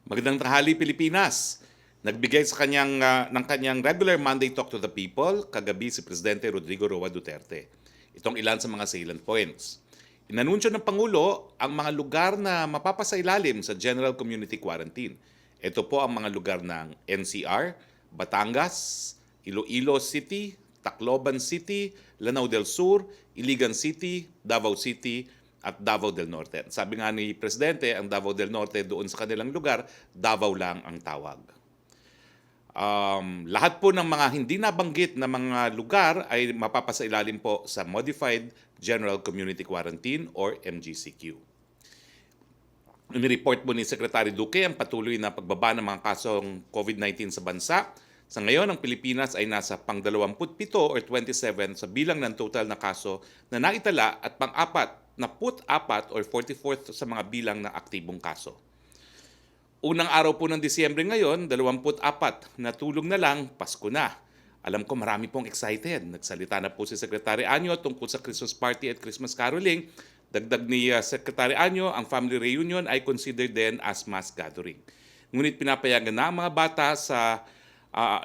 Magandang tanghali, Pilipinas. Nagbigay ng kanyang regular Monday Talk to the People kagabi si Presidente Rodrigo Roa Duterte. Itong ilan sa mga salient points. Inanunsyo ng Pangulo ang mga lugar na mapapasailalim sa General Community Quarantine. Ito po ang mga lugar ng NCR, Batangas, Iloilo City, Tacloban City, Lanao del Sur, Iligan City, Davao City, at Davao del Norte. Sabi nga ni Presidente, ang Davao del Norte doon sa kanilang lugar, Davao lang ang tawag. Lahat po ng mga hindi nabanggit na mga lugar ay mapapasailalim po sa Modified General Community Quarantine or MGCQ. Inireport po ni Secretary Roque ang patuloy na pagbaba ng mga kasong COVID-19 sa bansa. Sa ngayon, ang Pilipinas ay nasa pang-27 or 27 sa bilang ng total na kaso na naitala at pang-apat na 44 or 44th sa mga bilang ng aktibong kaso. Unang araw po ng Disyembre ngayon, 24, natulog na lang, Pasko na. Alam ko marami pong excited. Nagsalita na po si Secretary Anyo tungkol sa Christmas party at Christmas caroling. Dagdag ni Secretary Anyo, ang family reunion ay considered din as mass gathering. Ngunit pinapayagan na ang mga bata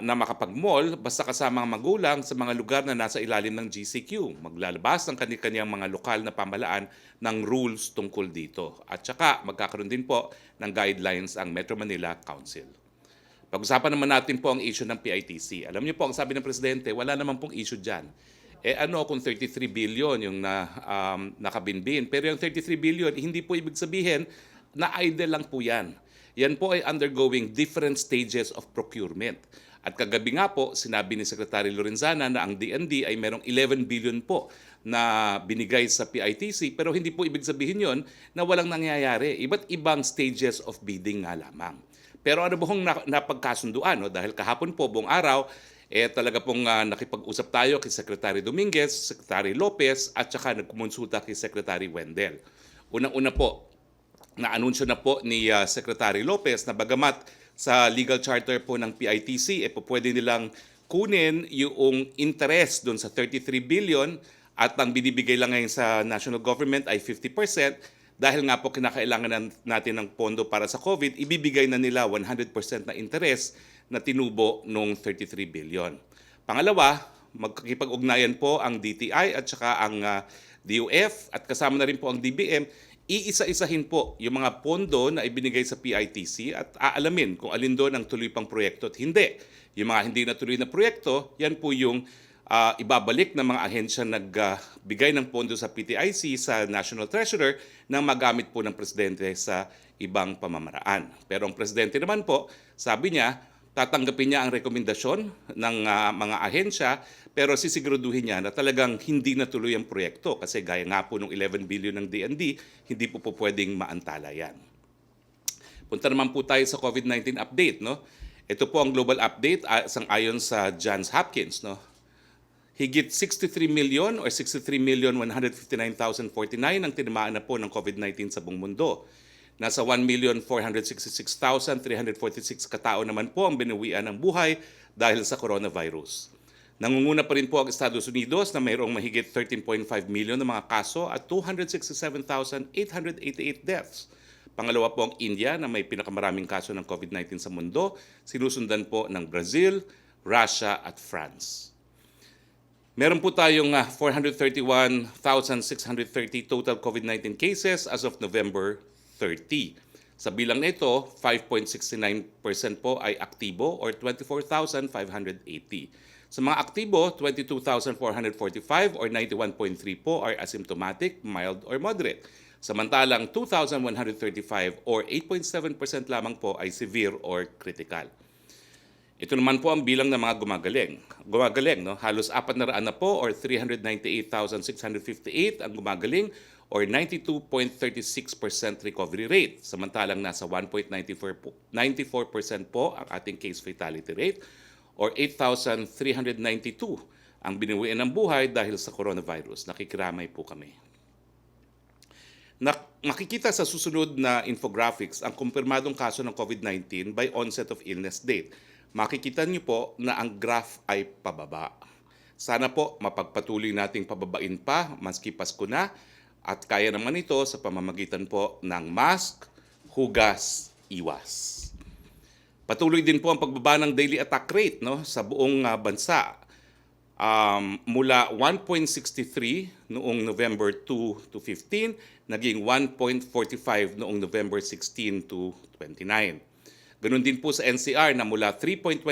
na makapag-mall basta kasama ang magulang sa mga lugar na nasa ilalim ng GCQ. Maglalabas ng kanyang mga lokal na pamahalaan ng rules tungkol dito. At saka magkakaroon din po ng guidelines ang Metro Manila Council. Pag-usapan naman natin po ang issue ng PITC. Alam niyo po, ang sabi ng Presidente, wala naman pong issue dyan. Ano kung 33 billion yung nakabinbin? Pero yung 33 billion, hindi po ibig sabihin na idle lang po yan. Yan po ay undergoing different stages of procurement. At kagabi nga po, sinabi ni Secretary Lorenzana na ang DND ay merong 11 billion po na binigay sa PITC, pero hindi po ibig sabihin yon na walang nangyayari. Iba't ibang stages of bidding nga lamang. Pero ano buong napagkasunduan? No? Dahil kahapon po, buong araw, talaga pong nakipag-usap tayo kay Secretary Dominguez, Secretary Lopez, at saka nagkumonsulta kay Secretary Wendell. Unang-una po, na-anunsyo na po ni Secretary Lopez na bagamat sa legal charter po ng PITC, pwede nilang kunin yung interest doon sa 33 billion at ang binibigay lang ngayon sa national government ay 50%. Dahil nga po kinakailangan natin ng pondo para sa COVID, ibibigay na nila 100% na interest na tinubo nung 33 billion. Pangalawa, magkakipag-ugnayan po ang DTI at saka ang DOF at kasama na rin po ang DBM. Iisa-isahin po yung mga pondo na ibinigay sa PITC at aalamin kung alin doon ang tuloy pang proyekto at hindi. Yung mga hindi natuloy na proyekto, yan po yung ibabalik ng mga ahensya nagbigay ng pondo sa PTIC sa National Treasurer nang magamit po ng Presidente sa ibang pamamaraan. Pero ang Presidente naman po, sabi niya, tatanggapin niya ang rekomendasyon ng mga ahensya pero sisiguraduhin niya na talagang hindi natuloy ang proyekto kasi gaya nga po ng 11 billion ng DND, hindi po pwedeng maantala yan. Punta naman po tayo sa COVID-19 update. No? Ito po ang global update ayon sa Johns Hopkins. No? Higit 63 million or 63,159,049 ang tinamaan na po ng COVID-19 sa buong mundo. Nasa 1,466,346 katao naman po ang binawian ng buhay dahil sa coronavirus. Nangunguna pa rin po ang Estados Unidos na mayroong mahigit 13.5 million na mga kaso at 267,888 deaths. Pangalawa po ang India na may pinakamaraming kaso ng COVID-19 sa mundo, sinusundan po ng Brazil, Russia at France. Meron po tayong 431,630 total COVID-19 cases as of November 30. Sa bilang nito, 5.69% po ay aktibo or 24,580. Sa mga aktibo, 22,445 or 91.3 po are asymptomatic, mild or moderate. Samantalang 2,135 or 8.7% lamang po ay severe or critical. Ito naman po ang bilang ng mga gumagaling. No? Halos 400 na po or 398,658 ang gumagaling or 92.36% recovery rate. Samantalang nasa 1.94% po ang ating case fatality rate or 8,392 ang binuwian ng buhay dahil sa coronavirus. Nakikiramay po kami. Makikita sa susunod na infographics ang kumpirmadong kaso ng COVID-19 by onset of illness date. Makikita niyo po na ang graph ay pababa. Sana po mapagpatuloy nating pababain pa maski Pasko na at kaya naman ito sa pamamagitan po ng mask, hugas, iwas. Patuloy din po ang pagbaba ng daily attack rate, no, sa buong bansa. Mula 1.63 noong November 2 to 15, naging 1.45 noong November 16 to 29. Ganun din po sa NCR na mula 3.27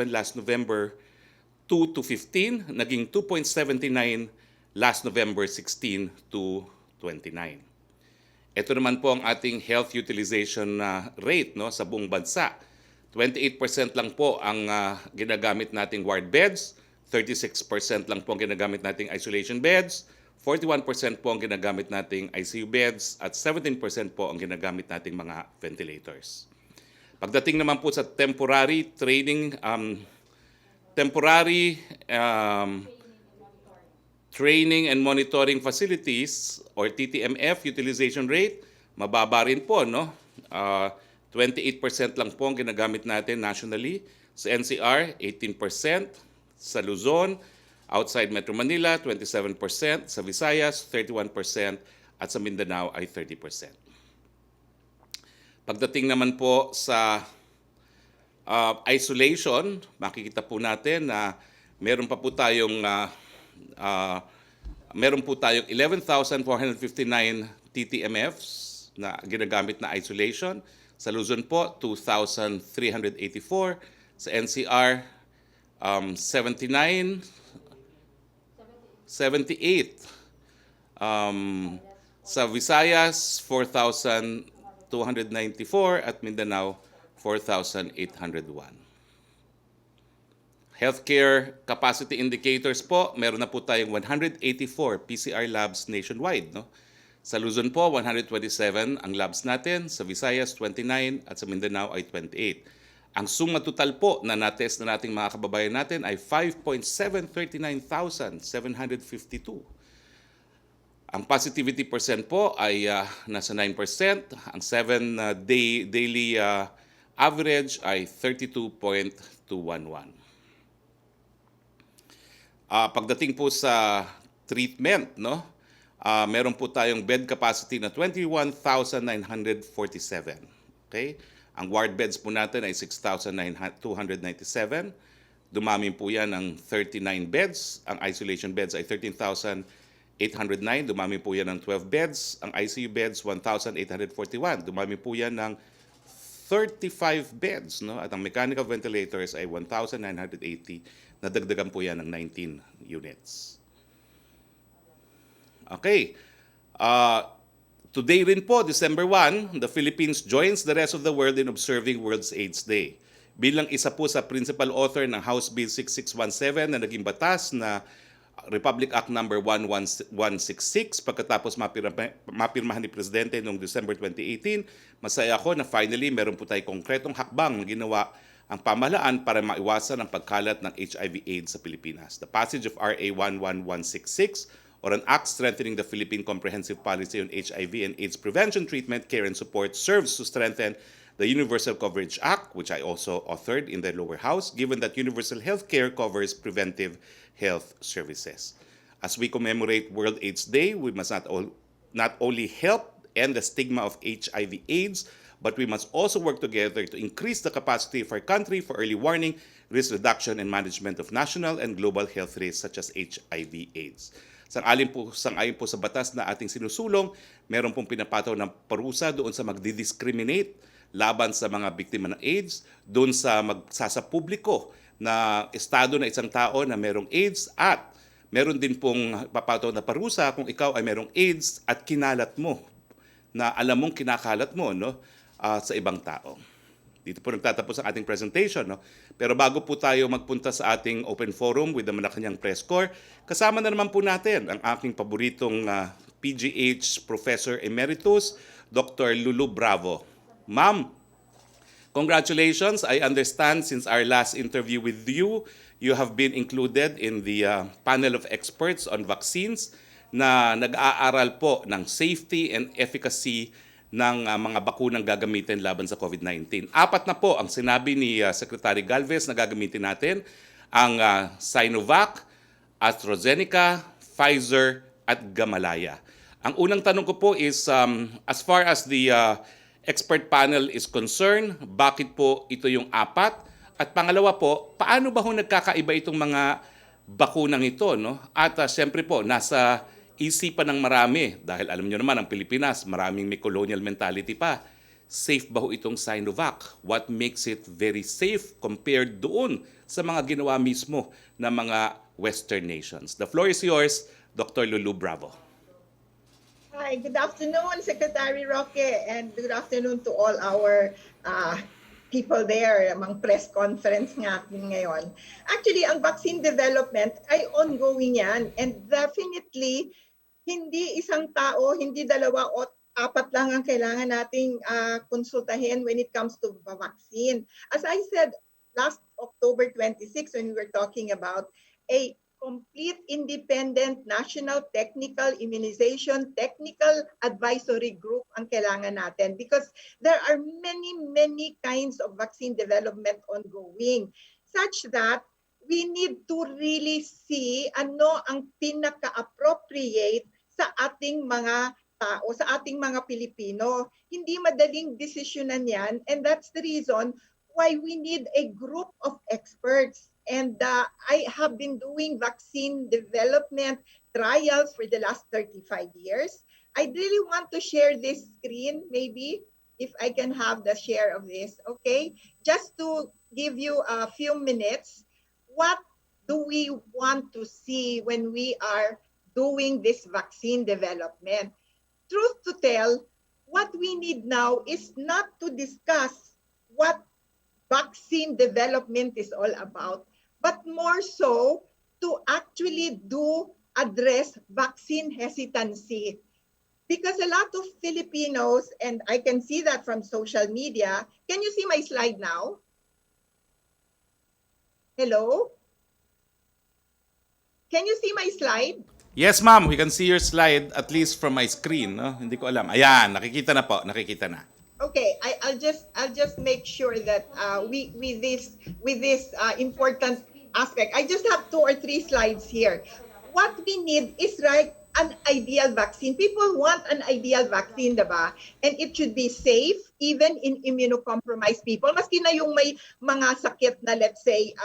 last November 2 to 15, naging 2.79 last November 16 to 29. Ito naman po ang ating health utilization rate, no, sa buong bansa. 28% lang po ang ginagamit nating ward beds, 36% lang po ang ginagamit nating isolation beds, 41% po ang ginagamit nating ICU beds, at 17% po ang ginagamit nating mga ventilators. Pagdating naman po sa temporary training and monitoring facilities or TTMF utilization rate, mababa rin po, no? 28% lang po ang ginagamit natin nationally. Sa NCR, 18%. Sa Luzon, outside Metro Manila, 27%. Sa Visayas, 31%. At sa Mindanao ay 30%. Pagdating naman po sa isolation, makikita po natin na meron po tayong 11,459 TTMFs na ginagamit na isolation. Sa Luzon po, 2,384. Sa NCR, 79, 78. Sa Visayas, 4,294 at Mindanao, 4,801. Healthcare capacity indicators po, meron na po tayong 184 PCR labs nationwide, no? Sa Luzon po, 127 ang labs natin, sa Visayas 29 at sa Mindanao ay 28. Ang suma total po na natest na nating mga kababayan natin ay 5,739,752. Ang positivity percent po ay nasa 9%. Ang 7-day daily average ay 32.211. Pagdating po sa treatment, no? Meron po tayong bed capacity na 21,947. Okay? Ang ward beds po natin ay 6,297. Dumami po yan ng 39 beds. Ang isolation beds ay 13,809. Dumami po yan ng 12 beds. Ang ICU beds, 1,841. Dumami po yan ng 35 beds. No? At ang mechanical ventilators ay 1,980. Nadagdagan po yan ng 19 units. Okay. Today rin po, December 1, the Philippines joins the rest of the world in observing World AIDS Day. Bilang isa po sa principal author ng House Bill 6617 na naging batas na Republic Act No. 11166 pagkatapos mapirmahan ni Presidente noong December 2018, masaya ako na finally meron po tayong konkretong hakbang na ginawa ang pamahalaan para maiwasan ang pagkalat ng HIV/AIDS sa Pilipinas. The passage of RA 11166 or an act strengthening the Philippine Comprehensive Policy on HIV and AIDS Prevention, Treatment, Care, and Support serves to strengthen the Universal Coverage Act, which I also authored in the lower house, given that universal health care covers preventive health services. As we commemorate World AIDS Day, we must not only help end the stigma of HIV/AIDS, but we must also work together to increase the capacity of our country for early warning, risk reduction, and management of national and global health risks such as HIV/AIDS. Sang-ayon po sa batas na ating sinusulong, meron pong pinapataw ng parusa doon sa magdidiscriminate laban sa mga biktima ng AIDS, doon sa magsasapubliko na estado na isang tao na merong AIDS, at meron din pong papataw na parusa kung ikaw ay merong AIDS at kinalat mo, na alam mong kinakalat mo, no, sa ibang tao. Dito po nagtatapos ang ating presentation, no? Pero bago po tayo magpunta sa ating open forum with the Malacañang Press Corps, kasama na naman po natin ang aking paboritong PGH Professor Emeritus, Dr. Lulu Bravo. Ma'am, congratulations. I understand since our last interview with you, you have been included in the panel of experts on vaccines na nag-aaral po ng safety and efficacy ng mga bakunang gagamitin laban sa COVID-19. 4 na po ang sinabi ni Secretary Galvez na gagamitin natin, ang Sinovac, AstraZeneca, Pfizer, at Gamalaya. Ang unang tanong ko po is, as far as the expert panel is concerned? Bakit po ito yung 4? At pangalawa po, paano ba ho nagkakaiba itong mga bakunang ito? No? At siyempre po, nasa isipan ng marami, dahil alam nyo naman, ang Pilipinas, maraming may colonial mentality pa. Safe ba ho itong Sinovac? What makes it very safe compared doon sa mga ginawa mismo ng mga Western nations? The floor is yours, Dr. Lulu Bravo. Hi, good afternoon, Secretary Roque, and good afternoon to all our people there, among press conference nga ngayon. Actually, ang vaccine development ay ongoing yan, and definitely, hindi isang tao, hindi dalawa o 4 lang ang kailangan nating konsultahin when it comes to vaccine. As I said last October 26, when we were talking about a complete independent national technical immunization technical advisory group ang kailangan natin, because there are many kinds of vaccine development ongoing, such that we need to really see ano ang pinaka-appropriate sa ating mga tao, sa ating mga Pilipino. Hindi madaling desisyonan yan, and that's the reason why we need a group of experts. And I have been doing vaccine development trials for the last 35 years. I really want to share this screen, maybe, if I can have the share of this, okay? Just to give you a few minutes, what do we want to see when we are doing this vaccine development? Truth to tell, what we need now is not to discuss what vaccine development is all about, but more so to actually address vaccine hesitancy. Because a lot of Filipinos, and I can see that from social media, can you see my slide now? Hello? Can you see my slide? Yes, ma'am. We can see your slide, at least from my screen. No? Hindi ko alam. Ayan, nakikita na po. Nakikita na. Okay, I'll just make sure that with this important aspect, I just have 2 or 3 slides here. What we need is an ideal vaccine. People want an ideal vaccine, diba? And it should be safe even in immunocompromised people. Maski na yung may mga sakit na, let's say,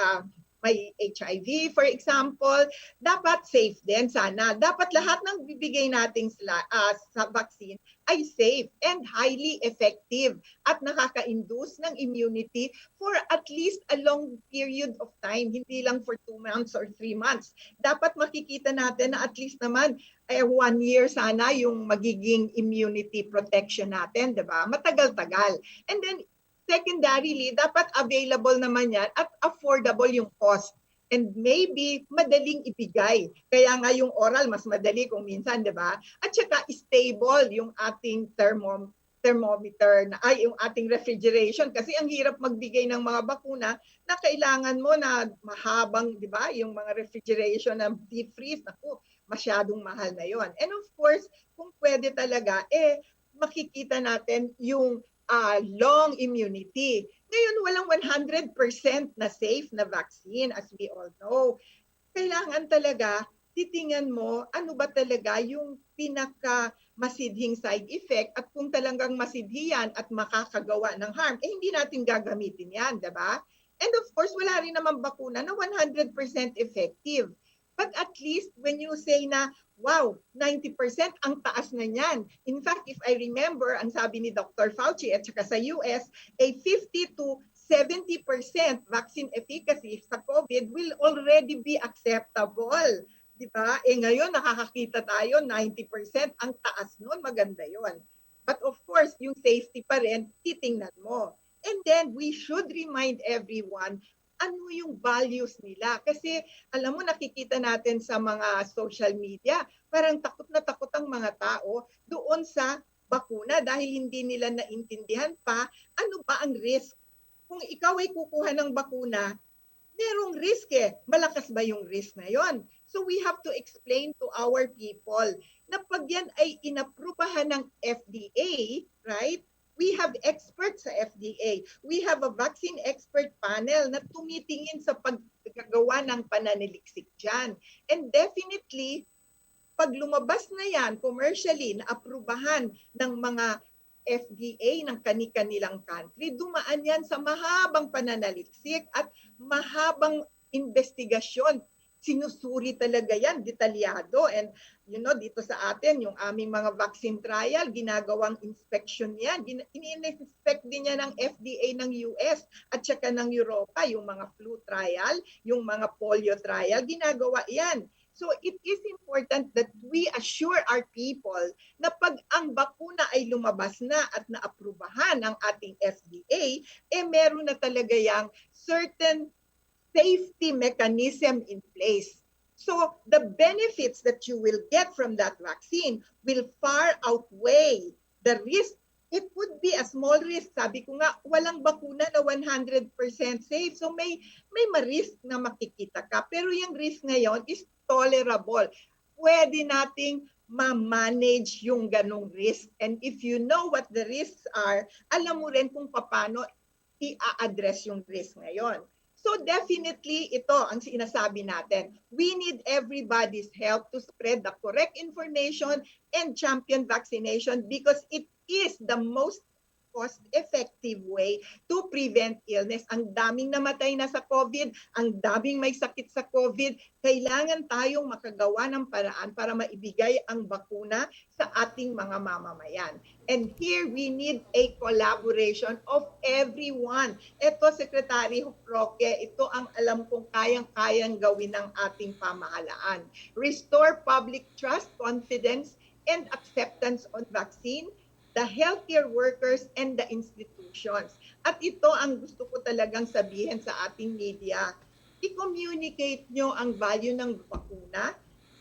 may HIV, for example, dapat safe din sana. Dapat lahat ng bibigay nating sa vaccine ay safe and highly effective at nakaka-induce ng immunity for at least a long period of time, hindi lang for 2 months or 3 months. Dapat makikita natin na at least naman 1 year sana yung magiging immunity protection natin, diba? Matagal-tagal. And then, secondarily, dapat available naman yan at affordable yung cost. And maybe madaling ibigay. Kaya nga yung oral mas madali kung minsan, di ba? At saka stable yung ating thermometer, yung ating refrigeration. Kasi ang hirap magbigay ng mga bakuna na kailangan mo na mahabang, di ba? Yung mga refrigeration na deep freeze, naku, masyadong mahal na yon. And of course, kung pwede talaga, makikita natin yung long immunity. Ngayon, walang 100% na safe na vaccine, as we all know. Kailangan talaga, titingnan mo, ano ba talaga yung pinaka-masidhing side effect, at kung talagang masidhi yan at makakagawa ng harm, hindi natin gagamitin yan, diba? And of course, wala rin naman bakuna na 100% effective. But at least when you say na, wow, 90% ang taas na niyan. In fact, if I remember, ang sabi ni Dr. Fauci at saka sa US, a 50 to 70% vaccine efficacy sa COVID will already be acceptable. Diba? Ngayon, nakakakita tayo, 90%. Ang taas nun, maganda yon. But of course, yung safety pa rin, titingnan mo. And then, we should remind everyone ano yung values nila. Kasi alam mo, nakikita natin sa mga social media, parang takot na takot ang mga tao doon sa bakuna dahil hindi nila naintindihan pa ano ba ang risk. Kung ikaw ay kukuha ng bakuna, merong risk Malakas ba yung risk na yon? So we have to explain to our people na pag yan ay inaprubahan ng FDA, right? We have experts sa FDA. We have a vaccine expert panel na tumitingin sa paggagawa ng pananaliksik dyan. And definitely, pag lumabas na yan commercially, na aprubahan ng mga FDA ng kani-kanilang country, dumaan yan sa mahabang pananaliksik at mahabang investigasyon. Sinusuri talaga yan, detalyado. And dito sa atin, yung aming mga vaccine trial, ginagawang inspection yan. Ini-inspect din yan ng FDA ng US at saka ng Europa, yung mga flu trial, yung mga polio trial, ginagawa yan. So it is important that we assure our people na pag ang bakuna ay lumabas na at naaprubahan ng ating FDA, meron na talaga yang certain safety mechanism in place. So the benefits that you will get from that vaccine will far outweigh the risk. It would be a small risk. Sabi ko nga, walang bakuna na 100% safe. So may ma-risk na makikita ka. Pero yung risk ngayon is tolerable. Pwede nating ma-manage yung ganong risk. And if you know what the risks are, alam mo rin kung paano i-address yung risk ngayon. So definitely, ito ang sinasabi natin. We need everybody's help to spread the correct information and champion vaccination because it is the most cost-effective way to prevent illness. Ang daming namatay na sa COVID, ang daming may sakit sa COVID. Kailangan tayong makagawa ng paraan para maibigay ang bakuna sa ating mga mamamayan. And here we need a collaboration of everyone. Ito, Secretary Roque, ito ang alam kong kayang-kayang gawin ng ating pamahalaan. Restore public trust, confidence, and acceptance on vaccine, the healthcare workers, and the institutions. At ito ang gusto ko talagang sabihin sa ating media. I-communicate nyo ang value ng bakuna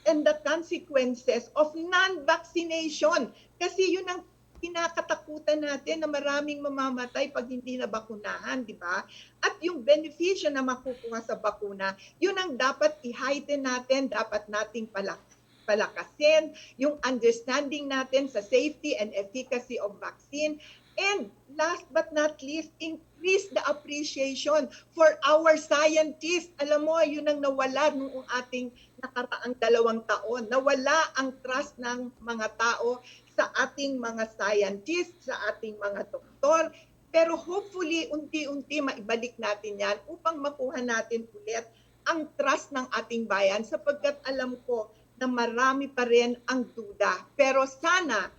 and the consequences of non-vaccination. Kasi yun ang kinakatakutan natin na maraming mamamatay pag hindi na bakunahan, di ba? At yung benepisyo na makukuha sa bakuna, yun ang dapat i-heighten natin, dapat nating palakasin yung understanding natin sa safety and efficacy of vaccine. And last but not least, increase the appreciation for our scientists. Alam mo, yun ang nawala noong ating nakaraang 2 taon. Nawala ang trust ng mga tao sa ating mga scientists, sa ating mga doktor. Pero hopefully, unti-unti maibalik natin yan upang makuha natin ulit ang trust ng ating bayan sapagkat alam ko na marami pa rin ang duda. Pero sana,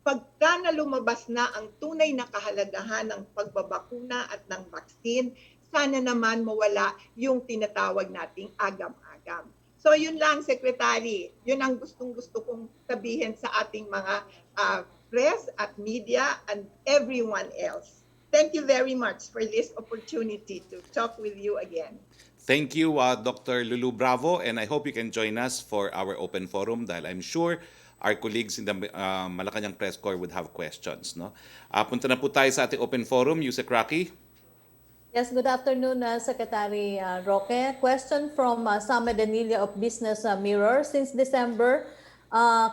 pagka na lumabas na ang tunay na kahalagahan ng pagbabakuna at ng vaccine, sana naman mawala yung tinatawag nating agam-agam. So yun lang, Secretary. Yun ang gustong-gusto kong sabihin sa ating mga press at media and everyone else. Thank you very much for this opportunity to talk with you again. Thank you, Dr. Lulu Bravo, and I hope you can join us for our open forum dahil I'm sure our colleagues in the Malacañang Press Corps would have questions. No? Punta na po tayo sa ating open forum. Yusek Roque. Yes, good afternoon, Secretary Roque. Question from Sama Danilia of Business Mirror. Since December,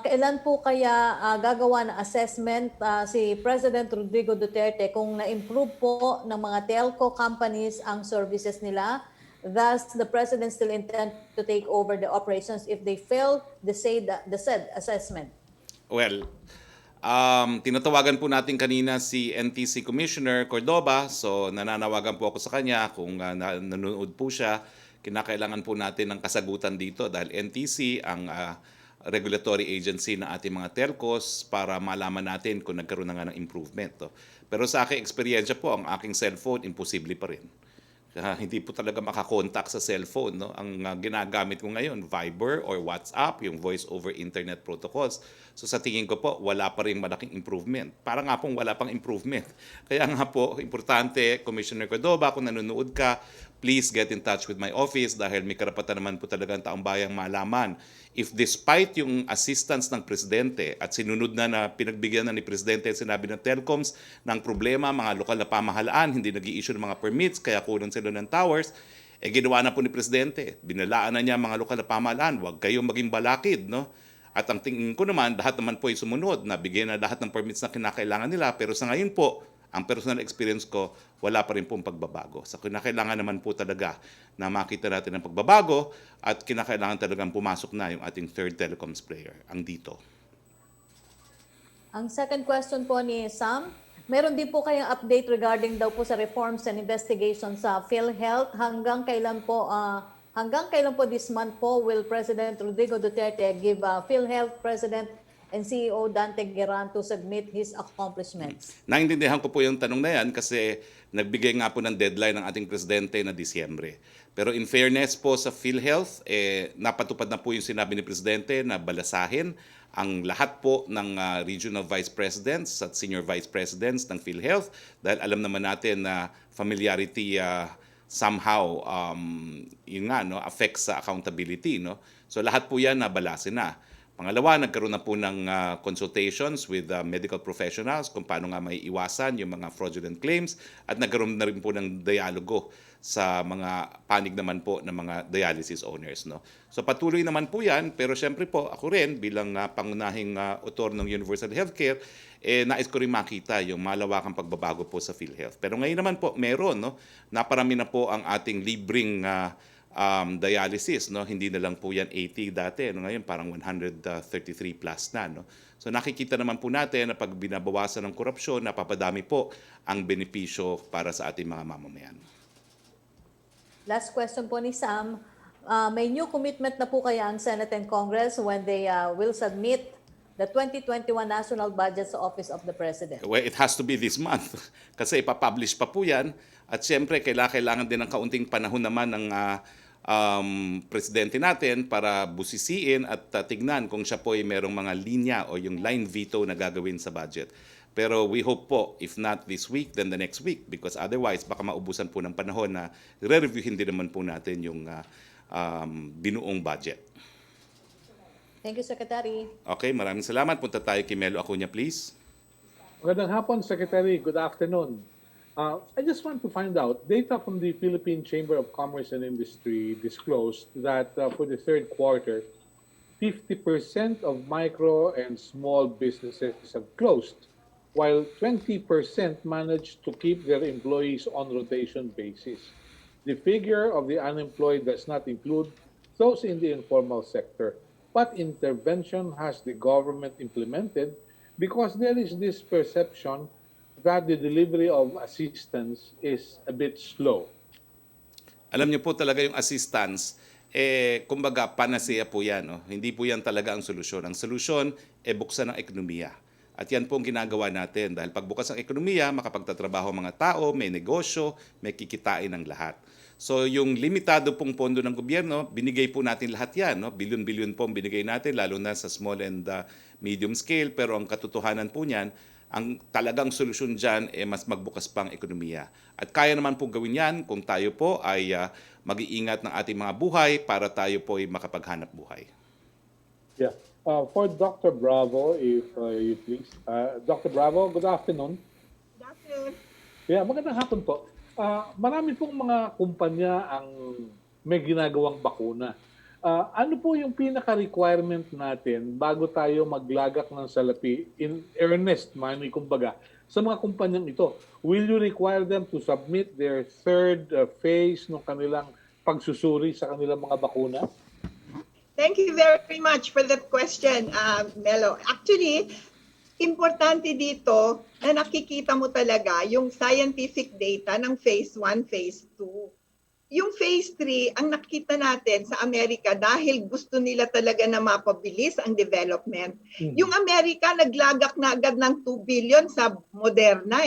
kailan po kaya gagawa ng assessment si President Rodrigo Duterte kung na-improve po ng mga telco companies ang services nila? Thus, the President still intend to take over the operations if they fail the said assessment? Well, tinatawagan po natin kanina si NTC Commissioner Cordoba. So nananawagan po ako sa kanya kung nanonood po siya. Kinakailangan po natin ng kasagutan dito dahil NTC ang regulatory agency ng ating mga telcos para malaman natin kung nagkaroon na nga ng improvement. Pero sa aking experience po, ang aking cellphone, imposible pa rin. Hindi po talaga makakontak sa cellphone. No? Ang ginagamit ko ngayon, Viber or WhatsApp, yung voice over internet protocols. So sa tingin ko po, wala pa rin malaking improvement. Para nga pong wala pang improvement. Kaya nga po, importante, Commissioner Cordoba, kung nanonood ka, please get in touch with my office dahil may karapatan naman po talaga ang taong bayang malaman. If despite yung assistance ng Presidente at sinunod na pinagbigyan na ni Presidente at sinabi ng telecoms ng problema, mga lokal na pamahalaan, hindi nag-i-issue ng mga permits, kaya kulang sila ng towers, ginawa na po ni Presidente. Binalaan na niya mga lokal na pamahalaan, huwag kayong maging balakid. No? At ang tingin ko naman, lahat naman po ay sumunod, nabigyan na lahat ng permits na kinakailangan nila, pero sa ngayon po, ang personal experience ko, wala pa rin pong pagbabago. So kinakailangan naman po talaga na makita natin ang pagbabago at kinakailangan talagang pumasok na yung ating third telecoms player, ang dito. Ang second question po ni Sam, meron din po kayong update regarding daw po sa reforms and investigations sa PhilHealth. Hanggang kailan po this month po will President Rodrigo Duterte give PhilHealth President and CEO Dante Geran to submit his accomplishments? Naintindihan ko po yung tanong na yan kasi nagbigay nga po ng deadline ng ating presidente na Disyembre. Pero in fairness po sa PhilHealth, napatupad na po yung sinabi ni Presidente na balasahin ang lahat po ng regional vice presidents at senior vice presidents ng PhilHealth dahil alam naman natin na familiarity somehow yun nga, no, affects sa accountability. No? So lahat po yan nabalasin na. Pangalawa, nagkaroon na po ng consultations with medical professionals kung paano nga may iwasan yung mga fraudulent claims at nagkaroon na rin po ng dialogo sa mga panig naman po ng mga dialysis owners. No? So patuloy naman po yan, pero syempre po ako rin bilang pangunahing author ng Universal Healthcare, nais ko rin makita yung malawakang pagbabago po sa PhilHealth. Pero ngayon naman po meron, no? Naparami na po ang ating libreng dialysis, no? Hindi na lang po yan 80 dati, no? Ngayon parang 133 plus na, no? So nakikita naman po natin na pag binabawasan ng korupsyon, napapadami po ang benepisyo para sa ating mga mamamayan. Last question po ni Sam, may new commitment na po kaya ang Senate and Congress when they will submit the 2021 national budget sa Office of the President? Well, it has to be this month kasi ipapublish pa po yan at siyempre kailangan din ng kaunting panahon naman ng presidente natin para busisiin at tignan kung siya po ay merong mga linya o yung line veto na gagawin sa budget. Pero we hope po, if not this week, then the next week because otherwise baka maubusan po ng panahon na re-reviewin din naman po natin yung binuong budget. Thank you, Secretary. Okay, maraming salamat. Punta tayo kay Melo Acuña, please. Magandang hapon, Secretary. Good afternoon. I just want to find out, data from the Philippine Chamber of Commerce and Industry disclosed that for the third quarter, 50% of micro and small businesses have closed, while 20% managed to keep their employees on rotation basis. The figure of the unemployed does not include those in the informal sector. What intervention has the government implemented? Because there is this perception that the delivery of assistance is a bit slow. Alam niyo po talaga yung assistance, kumbaga panacea po yan. No? Hindi po yan talaga ang solusyon. Ang solusyon, buksan ang ekonomiya. At yan po ang ginagawa natin. Dahil pagbukas ang ekonomiya, makapagtatrabaho ang mga tao, may negosyo, may kikitain ng lahat. So yung limitado pong pondo ng gobyerno, binigay po natin lahat yan. No? Bilyon-bilyon po ang binigay natin, lalo na sa small and medium scale. Pero ang katotohanan po niyan, ang talagang solusyon dyan mas magbukas pang ekonomiya. At kaya naman po gawin yan kung tayo po ay mag-iingat ng ating mga buhay para tayo po ay makapaghanap buhay. Yeah. For Dr. Bravo, if you please. Dr. Bravo, good afternoon. Good afternoon. Yeah, magandang hapon po. Marami pong mga kumpanya ang may ginagawang bakuna. Ano po yung pinaka-requirement natin bago tayo maglagak ng salapi in earnest, kumbaga, sa mga kumpanyang ito? Will you require them to submit their third phase ng kanilang pagsusuri sa kanilang mga bakuna? Thank you very much for that question, Melo. Actually, importante dito na nakikita mo talaga yung scientific data ng phase 1, phase 2. Yung phase 3, ang nakita natin sa Amerika dahil gusto nila talaga na mapabilis ang development. Yung Amerika naglagak na agad ng 2 billion sa Moderna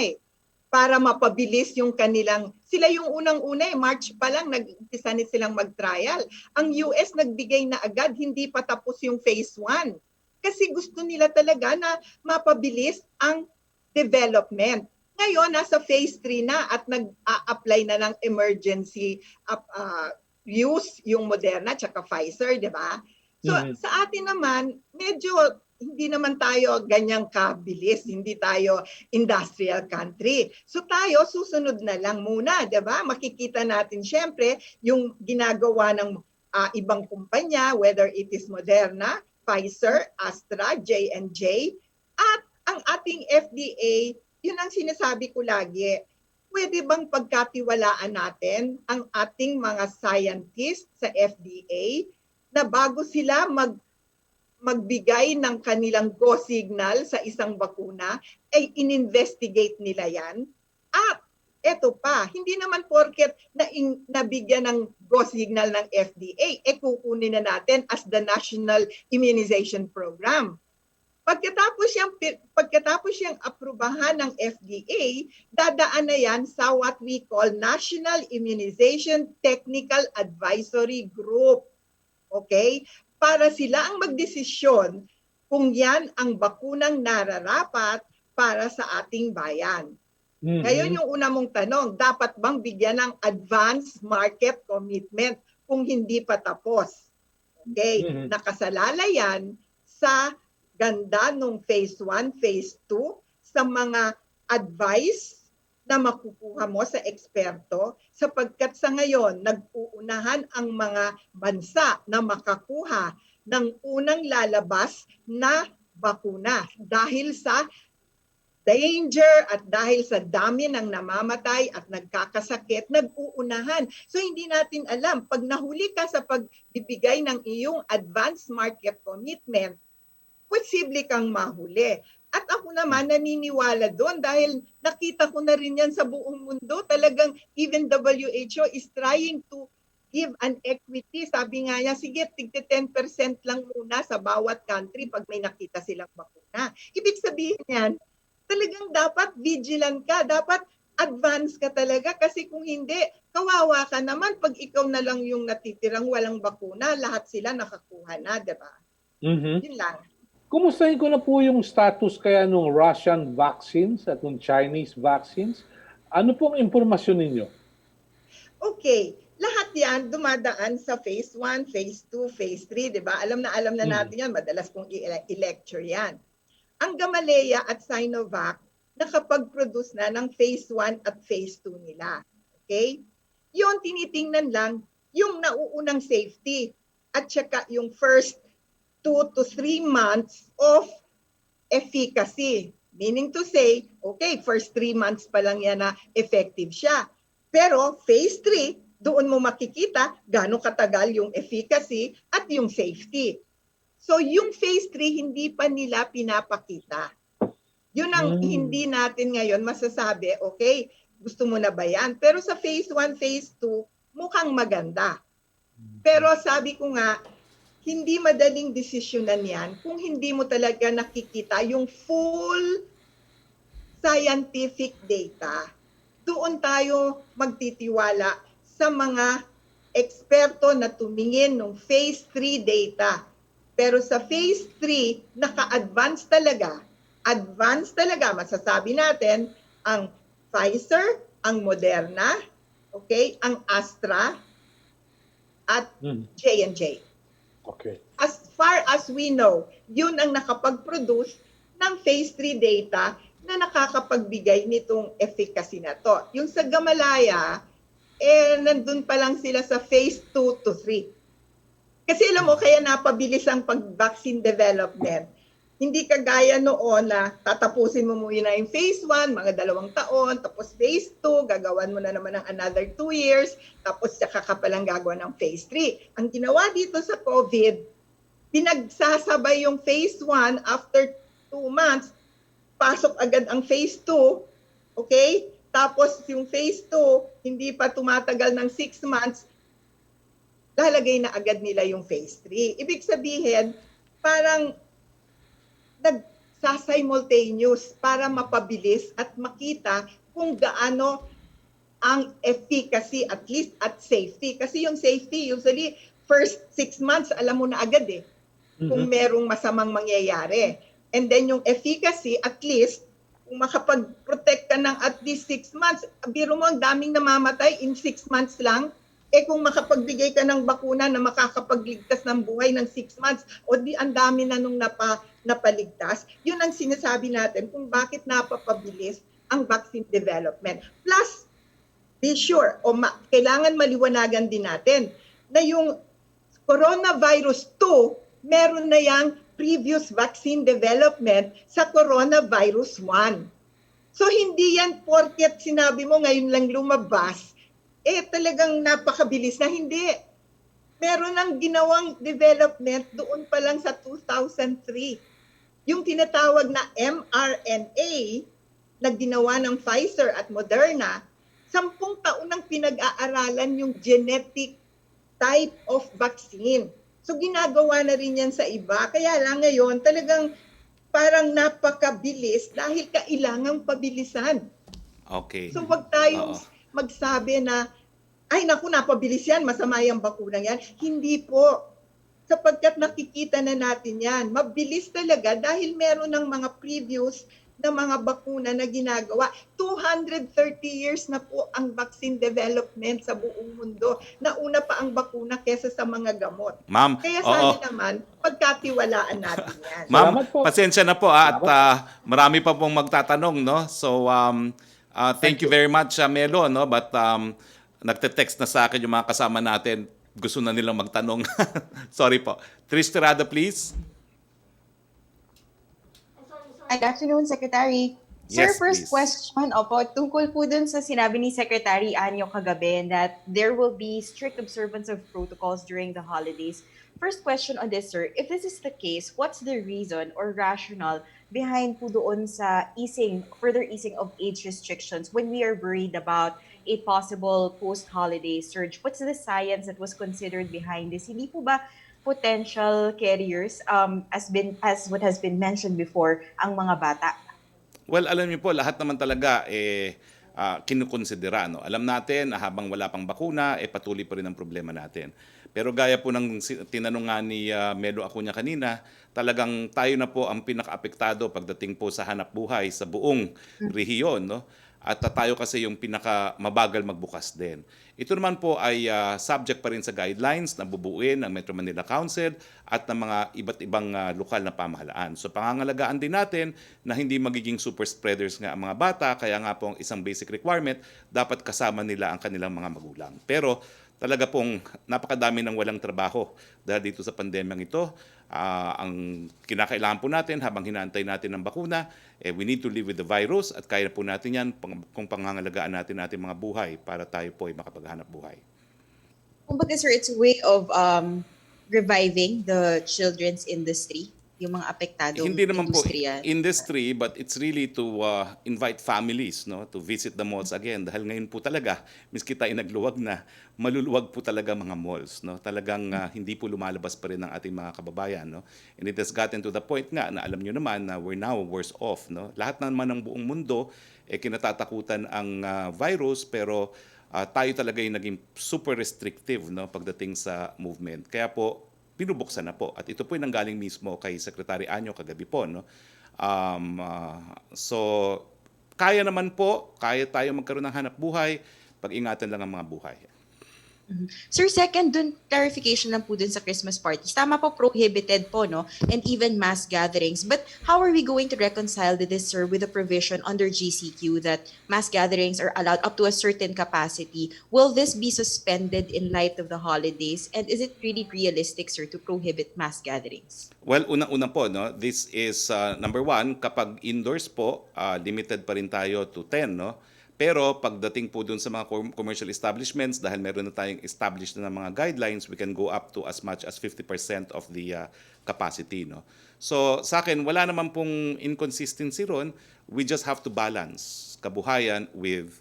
para mapabilis yung kanilang, sila yung unang-una March pa lang nag-umpisa na silang mag-trial. Ang US nagbigay na agad, hindi pa tapos yung phase 1. Kasi gusto nila talaga na mapabilis ang development. Ngayon, nasa phase 3 na at nag-a-apply na ng emergency use yung Moderna at Pfizer, di ba? So sa atin naman, medyo hindi naman tayo ganyang kabilis, hindi tayo industrial country. So tayo susunod na lang muna, 'di ba? Makikita natin syempre yung ginagawa ng ibang kumpanya, whether it is Moderna, Pfizer, Astra, J&J, at ang ating FDA, yun ang sinasabi ko lagi. Pwede bang pagkatiwalaan natin ang ating mga scientists sa FDA na bago sila magbigay ng kanilang go signal sa isang bakuna, ay ininvestigate nila yan. At eto pa, hindi naman porket nabigyan ng go signal ng FDA, kukunin na natin as the National Immunization Program. Pagkatapos siyang aprubahan ng FDA, dadaan na yan sa what we call National Immunization Technical Advisory Group. Okay? Para sila ang magdesisyon kung yan ang bakunang nararapat para sa ating bayan. Ngayon yung una mong tanong, dapat bang bigyan ng advance market commitment kung hindi pa tapos? Okay? Nakasalala yan sa ganda nung phase 1, phase 2, sa mga advice na makukuha mo sa eksperto, sapagkat sa ngayon, nag-uunahan ang mga bansa na makakuha ng unang lalabas na bakuna dahil sa danger at dahil sa dami ng namamatay at nagkakasakit, nag-uunahan. So hindi natin alam, pag nahuli ka sa pagbibigay ng iyong advance market commitment, posible kang mahuli. At ako naman naniniwala doon dahil nakita ko na rin yan sa buong mundo. Talagang even WHO is trying to give an equity. Sabi nga niya, sige, 10% lang muna sa bawat country pag may nakita silang bakuna. Ibig sabihin yan, talagang dapat vigilant ka. Dapat advance ka talaga kasi kung hindi, kawawa ka naman pag ikaw na lang yung natitirang walang bakuna, lahat sila nakakuha na, diba? Yun lang. Kumustahin ko na po yung status kaya nung Russian vaccines at nung Chinese vaccines? Ano pong impormasyon ninyo? Okay. Lahat yan dumadaan sa phase 1, phase 2, phase 3, di ba? Alam na natin yan. Madalas kong i-lecture yan. Ang Gamaleya at Sinovac nakapag-produce na ng phase 1 at phase 2 nila. Okay? Yun, tinitingnan lang yung nauunang safety at saka yung first 2 to 3 months of efficacy. Meaning to say, okay, first 3 months pa lang yan na effective siya. Pero phase 3, doon mo makikita gaano katagal yung efficacy at yung safety. So yung phase 3, hindi pa nila pinapakita. Yun ang hindi natin ngayon masasabi, okay, gusto mo na ba yan? Pero sa phase 1, phase 2, mukhang maganda. Pero sabi ko nga, hindi madaling desisyonan yan kung hindi mo talaga nakikita yung full scientific data. Doon tayo magtitiwala sa mga eksperto na tumingin ng phase 3 data. Pero sa phase 3, naka-advance talaga, masasabi natin, ang Pfizer, ang Moderna, okay, ang Astra, at J&J. Okay. As far as we know, yun ang nakapag-produce ng phase 3 data na nakakapagbigay nitong efficacy na to. Yung sa Gamalaya, nandun pa lang sila sa phase 2 to 3. Kasi alam mo, kaya napabilis ang pag-vaccine development. Hindi kagaya noon na tatapusin mo muna yung phase 1, mga 2 taon, tapos phase 2, gagawan mo na naman ng another 2 years, tapos saka ka palang gagawa ng phase 3. Ang ginawa dito sa COVID, pinagsasabay yung phase 1 after 2 months, pasok agad ang phase 2, okay? Tapos yung phase 2, hindi pa tumatagal ng 6 months, lalagay na agad nila yung phase 3. Ibig sabihin, parang nagsasimultaneous para mapabilis at makita kung gaano ang efficacy at least at safety. Kasi yung safety, usually first 6 months, alam mo na agad kung merong masamang mangyayari. And then yung efficacy, at least, kung makapag-protect ka ng at least 6 months, biro mo ang daming namamatay in 6 months lang, kung makapagbigay ka ng bakuna na makakapagligtas ng buhay ng 6 months, o di ang dami na nung napaligtas, yun ang sinasabi natin kung bakit napapabilis ang vaccine development. Plus, be sure, kailangan maliwanagan din natin na yung coronavirus 2, meron na yung previous vaccine development sa coronavirus 1. So hindi yan porket sinabi mo ngayon lang lumabas, talagang napakabilis na, hindi. meron ng ginawang development doon pa lang sa 2003. Yung tinatawag na mRNA na ginawa ng Pfizer at Moderna, 10 taon nang pinag-aaralan yung genetic type of vaccine. So ginagawa na rin yan sa iba. Kaya lang ngayon talagang parang napakabilis dahil kailangang pabilisan. Okay. So wag tayong Oo. magsabi na, ay naku, napabilis yan, masama yung bakuna yan. Hindi po. Sapagkat nakikita na natin yan. Mabilis talaga dahil meron ng mga previous na mga bakuna na ginagawa. 230 years na po ang vaccine development sa buong mundo. Nauna pa ang bakuna kesa sa mga gamot. Ma'am, Kaya oo. sana naman, pagkatiwalaan natin yan. Ma'am, Salamat po. pasensya na po at marami pa pong magtatanong, no? So thank you very much, Melo, no? But nagte-text na sa akin yung mga kasama natin. Gusto na nilang magtanong. Sorry po. Trish Tirado, please. Good afternoon, Secretary. Sir, Yes, first please. question, tungkol po dun sa sinabi ni Secretary Anyo kagabi that there will be strict observance of protocols during the holidays. First question on this, sir. If this is the case, what's the reason or rationale behind po doon sa further easing of age restrictions when we are worried about a possible post-holiday surge? What's the science that was considered behind this? Hindi po ba potential carriers, as what has been mentioned before, ang mga bata? Well, alam niyo po, lahat naman talaga kinukonsidera. No? Alam natin na habang wala pang bakuna, patuloy pa rin ang problema natin. Pero gaya po ng tinanong nga ni Melo Acuña kanina, talagang tayo na po ang pinaka-apektado pagdating po sa hanap buhay sa buong rehiyon. No? At tayo kasi yung pinaka-mabagal magbukas din. Ito naman po ay subject pa rin sa guidelines na bubuuin ng Metro Manila Council at ng mga iba't ibang lokal na pamahalaan. So pangangalagaan din natin na hindi magiging super spreaders nga ang mga bata, kaya nga po ang isang basic requirement, dapat kasama nila ang kanilang mga magulang. Pero talaga pong napakadami ng walang trabaho dahil dito sa pandemyang ito. Ang kinakailangan po natin habang hinaantay natin ng bakuna, we need to live with the virus at kaya po natin yan kung pangangalagaan natin mga buhay para tayo po ay makapaghanap buhay. Kumbaga, sir, it's a way of reviving the children's industry, yung mga apektadong Hindi naman po industriya. industry, but it's really to invite families, no, to visit the malls again. Dahil ngayon po talaga, miski tayo nagluwag na, maluluwag po talaga mga malls. No? Talagang hindi po lumalabas pa rin ng ating mga kababayan. No? And it has gotten to the point nga na alam nyo naman na we're now worse off. No? Lahat naman ng buong mundo, kinatatakutan ang virus, pero tayo talaga yung naging super restrictive, no, pagdating sa movement. Kaya po, binubuksan na po. At ito po yung nanggaling mismo kay Secretary Anyo kagabi po. No? So, kaya naman po, kaya tayo magkaroon ng hanap buhay, pag-ingatan lang ang mga buhay. Sir, second, clarification lang po dun sa Christmas parties. Tama po, prohibited po, no? And even mass gatherings. But how are we going to reconcile this, sir, with the provision under GCQ that mass gatherings are allowed up to a certain capacity? Will this be suspended in light of the holidays? And is it really realistic, sir, to prohibit mass gatherings? Well, unang-una po, no, this is number one, kapag indoors po, limited pa rin tayo to 10, no? Pero pagdating po dun sa mga commercial establishments, dahil meron na tayong established na mga guidelines, we can go up to as much as 50% of the capacity. No? So sa akin, wala naman pong inconsistency ron. We just have to balance kabuhayan with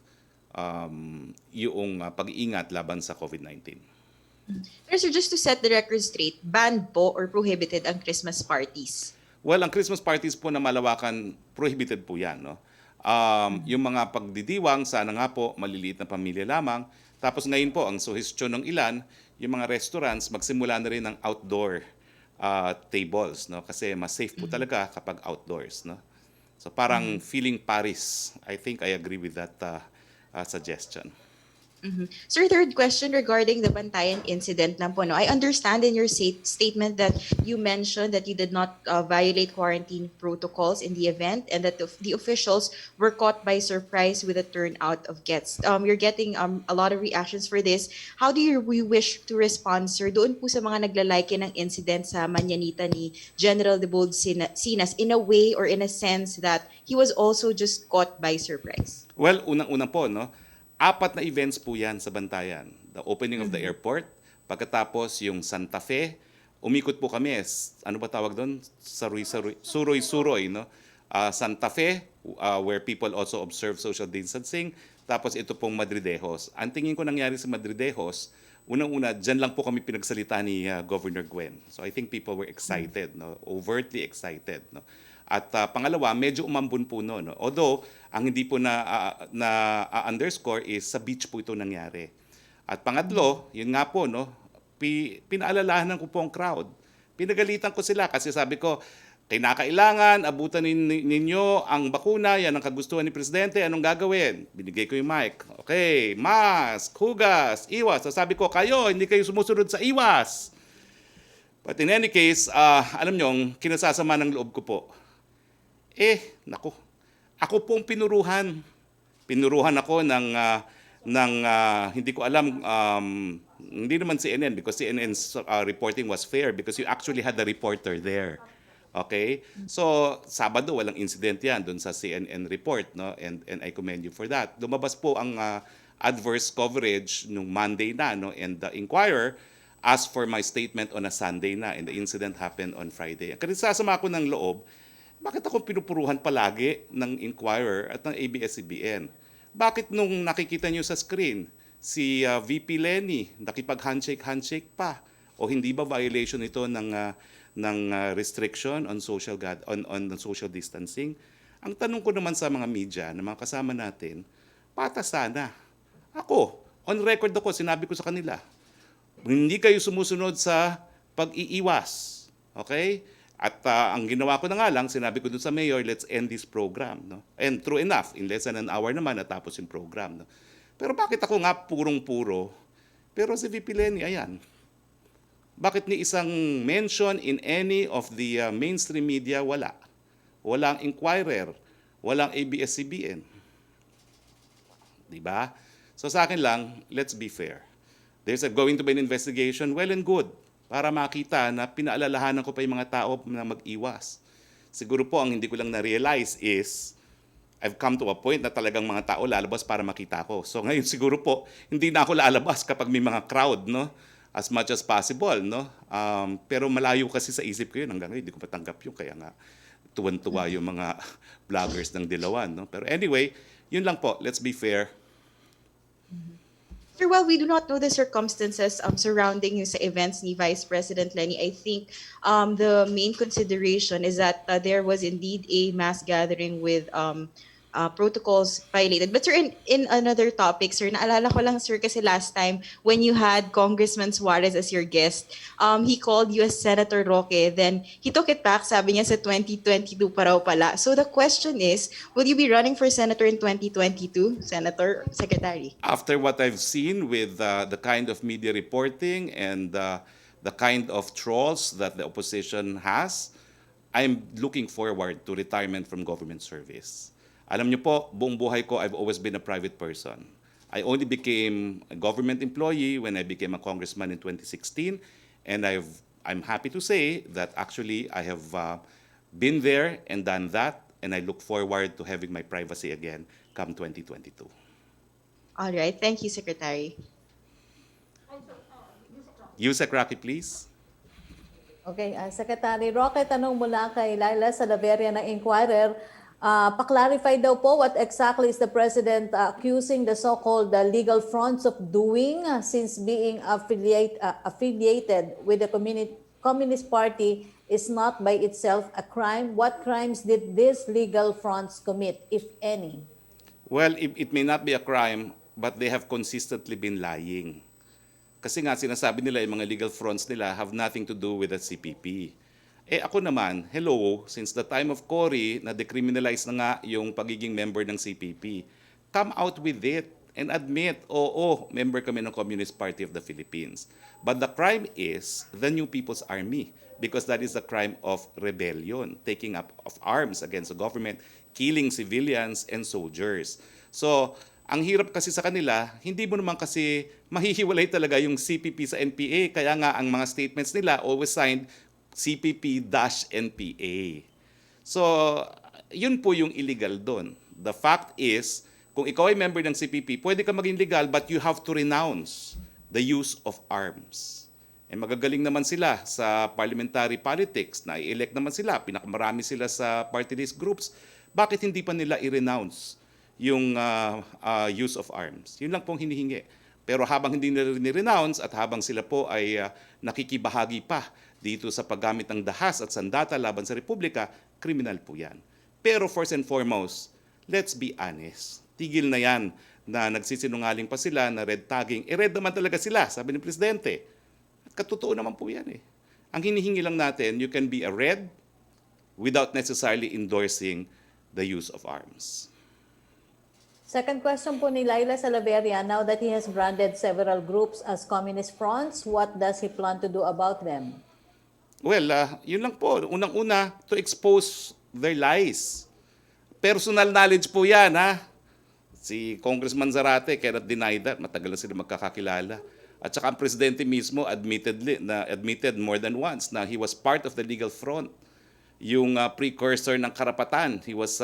yung pag-iingat laban sa COVID-19. Sir, just to set the record straight, banned po or prohibited ang Christmas parties? Well, ang Christmas parties po na malawakan, prohibited po yan. No? Yung mga pagdidiwang, sana nga po, maliliit na pamilya lamang. Tapos ngayon po, ang suhestyon ng ilan, yung mga restaurants, magsimula na rin ng outdoor tables. No? Kasi mas safe po talaga kapag outdoors. No? So parang feeling Paris. I think I agree with that suggestion. Sir, third question regarding the Bantayan incident lang po. No? I understand in your statement that you mentioned that you did not violate quarantine protocols in the event and that the officials were caught by surprise with a turnout of guests. You're getting a lot of reactions for this. How do we wish to respond, sir, doon po sa mga naglalike ng incident sa Manyanita ni General de Bold Sinas in a way or in a sense that he was also just caught by surprise? Well, unang-una po, no? 4 na events po yan sa Bantayan. The opening of the airport, Pagkatapos yung Santa Fe, umikot po kami. Ano ba tawag doon? Suroy-suroy, no? Santa Fe, where people also observe social distancing. Tapos ito pong Madridejos. Ang tingin ko nangyari sa Madridejos, unang-una, dyan lang po kami pinagsalita ni Governor Gwen. So I think people were excited, no? Overtly excited. No? At pangalawa, medyo umambon po no. Although, ang hindi po na underscore is sa beach po ito nangyari. At pangatlo, yun nga po, no? Pinaalalahanan ko po ang crowd. Pinagalitan ko sila kasi sabi ko, kinakailangan, abutan ninyo ang bakuna, yan ang kagustuhan ni Presidente, anong gagawin? Binigay ko yung mic. Okay, mask, hugas, iwas. So sabi ko, kayo, hindi kayo sumusunod sa iwas. But in any case, alam nyo, kinasasama ng loob ko po. Naku, ako pong pinuruhan. Pinuruhan ako ng hindi ko alam, hindi naman CNN because CNN's reporting was fair because you actually had a reporter there. Okay? So, Sabado, walang incident yan doon sa CNN report, no? And I commend you for that. Lumabas po ang adverse coverage nung Monday na, no? And the Inquirer asked for my statement on a Sunday na, and the incident happened on Friday. Kasi sasama ko ng loob, bakit ako pinupuruhan palagi ng Inquirer at ng ABS-CBN? Bakit nung nakikita nyo sa screen, si VP Lenny, nakipag-handshake pa? O hindi ba violation ito ng restriction on social distancing? Ang tanong ko naman sa mga media, na mga kasama natin, patas sana. Ako, on record ako, sinabi ko sa kanila, hindi kayo sumusunod sa pag-iiwas. Okay? At ang ginawa ko na nga lang, sinabi ko dun sa mayor, let's end this program. No? And true enough, in less than an hour naman, natapos yung program. No? Pero bakit ako nga purong-puro? Pero si VP Lenny, ayan, bakit ni isang mention in any of the mainstream media, wala? Walang Inquirer, walang ABS-CBN. Diba? So sa akin lang, let's be fair. There's going to be an investigation, well and good, para makita na pinaalalahanan ko pa yung mga tao na mag-iwas. Siguro po, ang hindi ko lang na-realize is, I've come to a point na talagang mga tao lalabas para makita ko. So ngayon siguro po, hindi na ako lalabas kapag may mga crowd, no? As much as possible, no? Pero malayo kasi sa isip ko yun. Hanggang ngayon, hindi ko matanggap yun. Kaya nga, tuwan-tuwa yung mga vloggers ng Dilawan, no? Pero anyway, yun lang po. Let's be fair. Sir, while we do not know the circumstances surrounding yung sa events ni Vice President Lenny, I think the main consideration is that there was indeed a mass gathering with protocols violated. But sir, in another topic, sir, naalala ko lang, sir, kasi last time when you had Congressman Suarez as your guest, he called you as Senator Roque. Then he took it back, sabi niya sa 2022 pa raw pala. So the question is, will you be running for Senator in 2022, Senator, Secretary? After what I've seen with the kind of media reporting and the kind of trolls that the opposition has, I'm looking forward to retirement from government service. Alam niyo po, buong buhay ko, I've always been a private person. I only became a government employee when I became a congressman in 2016, and I'm happy to say that actually I have been there and done that, and I look forward to having my privacy again come 2022. All right. Thank you, Secretary. Yusek Roque, please. Okay, Secretary Roque, tanong mula kay Laila Salaveria ng Inquirer. Pa-clarify daw po what exactly is the President accusing the so-called legal fronts of doing since being affiliated with the Communist Party is not by itself a crime. What crimes did these legal fronts commit, if any? Well, it may not be a crime, but they have consistently been lying. Kasi nga sinasabi nila yung mga legal fronts nila have nothing to do with the CPP. Ako naman, hello, since the time of Cory, na-decriminalize na nga yung pagiging member ng CPP. Come out with it and admit, oo, member kami ng Communist Party of the Philippines. But the crime is the New People's Army because that is the crime of rebellion, taking up of arms against the government, killing civilians and soldiers. So, ang hirap kasi sa kanila, hindi mo naman kasi mahihiwalay talaga yung CPP sa NPA. Kaya nga ang mga statements nila always signed CPP-NPA. So, yun po yung illegal doon. The fact is, kung ikaw ay member ng CPP, pwede ka maging legal but you have to renounce the use of arms. Eh magagaling naman sila sa parliamentary politics, na i-elect naman sila, pinakamarami sila sa party list groups. Bakit hindi pa nila i-renounce yung use of arms? Yun lang pong hinihingi. Pero habang hindi nila ni-renounce at habang sila po ay nakikibahagi pa dito sa paggamit ng dahas at sandata laban sa Republika, kriminal po yan. Pero first and foremost, let's be honest. Tigil na yan na nagsisinungaling pa sila na red tagging. Red naman talaga sila, sabi ni Presidente. At katotoo naman po yan eh. Ang hinihingi lang natin, you can be a red without necessarily endorsing the use of arms. Second question po ni Laila Salaveria, now that he has branded several groups as communist fronts, what does he plan to do about them? Well, yun lang po. Unang-una, to expose their lies. Personal knowledge po yan, ha? Si Congressman Zarate cannot deny that. Matagal na sila magkakakilala. At saka ang presidente mismo admitted more than once na he was part of the legal front. Yung precursor ng karapatan. He was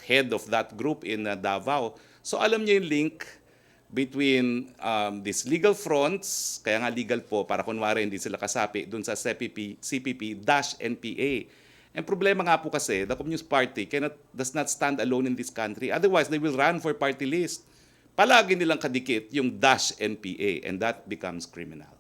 head of that group in Davao. So alam niyo yung link between these legal fronts, kaya nga legal po, para kunwari hindi sila kasapi, dun sa CPP-NPA. Ang problema nga po kasi, the Communist Party does not stand alone in this country. Otherwise, they will run for party list. Palagi nilang kadikit yung -NPA, and that becomes criminal.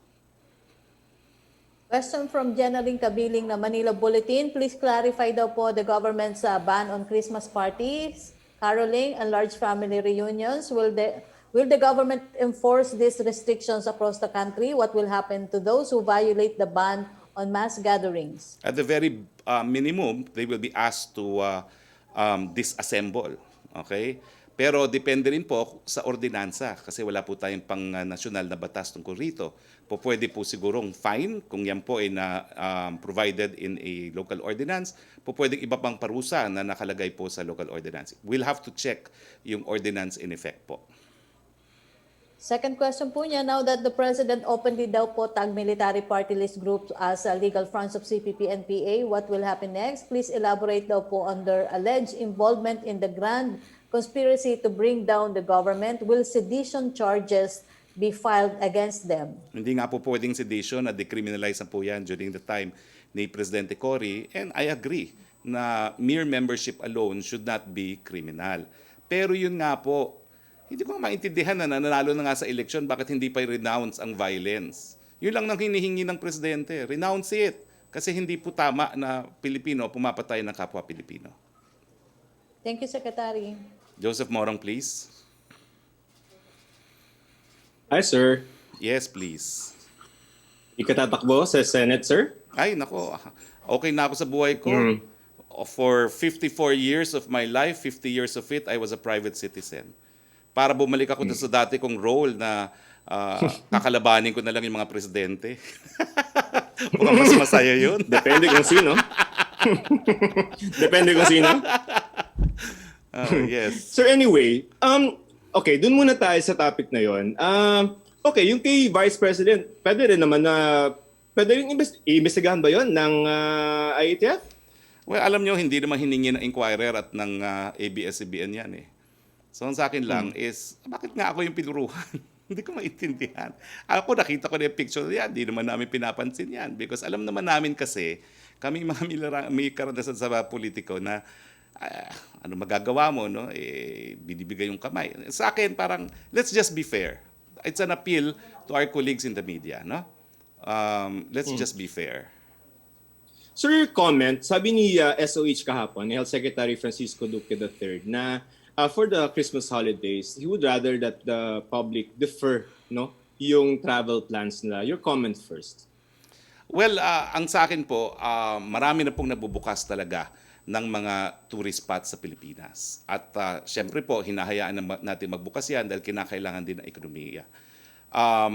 Question from Jenaline Kabiling na Manila Bulletin. Please clarify daw po the government's ban on Christmas parties, caroling, and large family reunions. Will the government enforce these restrictions across the country? What will happen to those who violate the ban on mass gatherings? At the very minimum, they will be asked to disassemble. Okay? Pero depende rin po sa ordinansa kasi wala po tayong pang-nasyonal na batas tungkol rito. Pwede po sigurong fine kung yan po ay provided in a local ordinance. Pwede iba pang parusa na nakalagay po sa local ordinance. We'll have to check yung ordinance in effect po. Second question po niya, now that the President openly daw po tag military party list groups as legal fronts of CPP-NPA, what will happen next? Please elaborate daw po on their alleged involvement in the grand conspiracy to bring down the government. Will sedition charges be filed against them? Hindi nga po pwedeng sedition, na decriminalize na po yan during the time ni Presidente Cory. And I agree na mere membership alone should not be criminal. Pero yun nga po, hindi ko maintindihan na nanalo na nga sa eleksyon, bakit hindi pa renounce ang violence? Yun lang nang hinihingi ng Presidente. Renounce it. Kasi hindi po tama na Pilipino pumapatay ng kapwa Pilipino. Thank you, Secretary. Joseph Morong, please. Hi, sir. Yes, please. Ikatatakbo sa Senate, sir? Ay, nako. Okay na ako sa buhay ko. For 54 years of my life, 50 years of it, I was a private citizen. Para bumalik ako sa dati kong role na kakalabanin ko na lang yung mga presidente. Mukhang mas masaya yun. Depende kung sino. Depende kung sino. Yes. Sir, anyway, okay, dun muna tayo sa topic na yon. Okay, yung kay Vice President, pwede rin naman na, pwede rin iimbestigahan ba yon ng IATF? Well, alam nyo, hindi naman hiningi ng inquirer at ng ABS-CBN yan eh. So, ang sa akin lang is, bakit nga ako yung pinuruhan? Hindi ko maintindihan. Ako, nakita ko na yung picture yan. Hindi naman namin pinapansin yan. Because alam naman namin kasi, kami mga may karanasan sa politiko na ano magagawa mo, no? Binibigay yung kamay. Sa akin, parang, let's just be fair. It's an appeal to our colleagues in the media, no? Let's just be fair. Sir, comment, sabi ni SOH kahapon, ni Health Secretary Francisco Duque III, na for the Christmas holidays, he would rather that the public defer, no, yung travel plans nila. Your comment first. Well, ang sa akin po, marami na pong nabubukas talaga ng mga tourist spots sa Pilipinas. At syempre po, hinahayaan natin magbukas yan dahil kinakailangan din ng ekonomiya.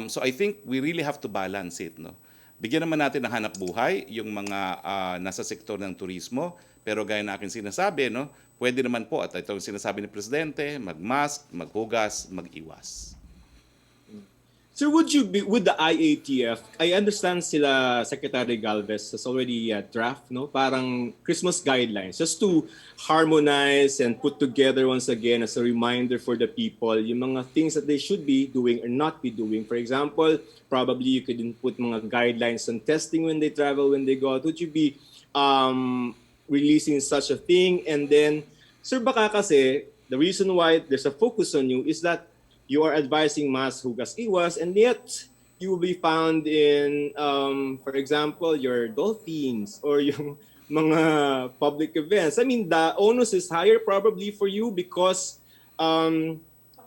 So I think we really have to balance it, no? Bigyan naman natin ng hanap buhay yung mga nasa sektor ng turismo, pero gaya na aking sinasabi, no, pwede naman po, at ito yung sinasabi ni Presidente, mag-mask, maghugas, mag-iwas. So would you be with the IATF? I understand sila Secretary Galvez has already draft, no, parang Christmas guidelines just to harmonize and put together once again as a reminder for the people yung mga things that they should be doing or not be doing. For example, probably you could put mga guidelines on testing when they travel, when they go out. Would you be releasing such a thing? And then, sir, baka kasi the reason why there's a focus on you is that you are advising mass hugas iwas, and yet you will be found in, for example, your dolphins or yung mga public events. I mean, the onus is higher probably for you because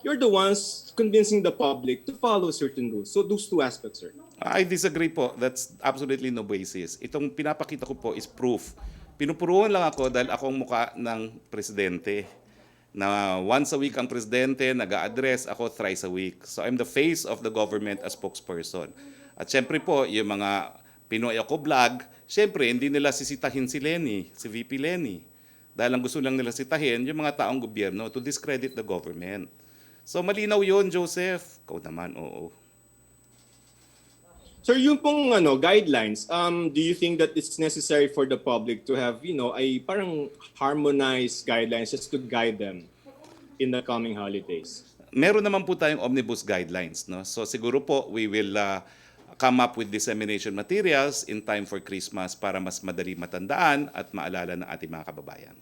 you're the ones convincing the public to follow certain rules. So those two aspects, sir. I disagree po. That's absolutely no basis. Itong pinapakita ko po is proof. Pinupuruan lang ako dahil akong mukha ng presidente. Na once a week ang presidente, nag-a-address ako thrice a week. So I'm the face of the government as spokesperson. At syempre po, yung mga Pinoy ako vlog, syempre hindi nila sisitahin si Lenny, si VP Lenny. Dahil ang gusto lang nila sitahin yung mga taong gobyerno to discredit the government. So malinaw yun, Joseph. Ikaw naman, oo. Sir, yung pong guidelines, do you think that it's necessary for the public to have, ay parang harmonized guidelines just to guide them in the coming holidays? Meron naman po tayong omnibus guidelines, no? So siguro po we will come up with dissemination materials in time for Christmas para mas madali matandaan at maalala ng ating mga kababayan.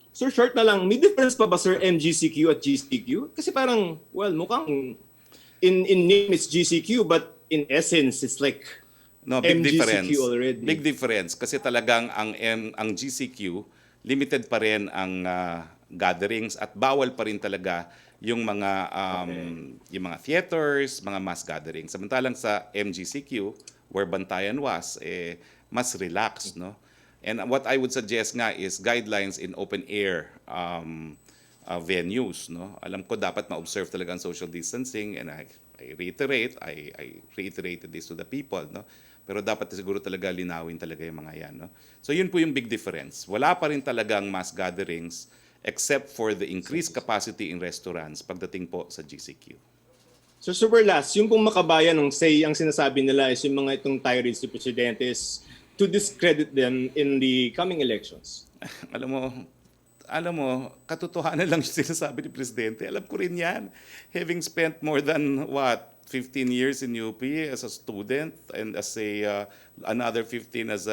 Sir, short na lang, may difference pa ba, sir, MGCQ at GCQ? Kasi parang, well, mukhang in name it's GCQ, but in essence, it's like No, big MGCQ difference. already. Big difference kasi talagang ang GCQ limited pa rin ang gatherings at bawal pa rin talaga yung mga yung mga theaters, mga mass gatherings. Samantalang sa MGCQ where bantayan was mas relaxed, no? And what I would suggest nga is guidelines in open air venues, no? Alam ko dapat ma-observe talaga ang social distancing, and I reiterated this to the people, no? Pero dapat siguro talaga linawin talaga yung mga yan, no? So yun po yung big difference. Wala pa rin talagang mass gatherings except for the increased capacity in restaurants pagdating po sa GCQ. So super last, yung pong makabayan ng say, ang sinasabi nila is yung mga itong tirades ni Presidente is to discredit them in the coming elections. Alam mo, katotohanan lang yung sinasabi ni Presidente. Alam ko rin yan. Having spent more than, 15 years in UP as a student and as another 15 as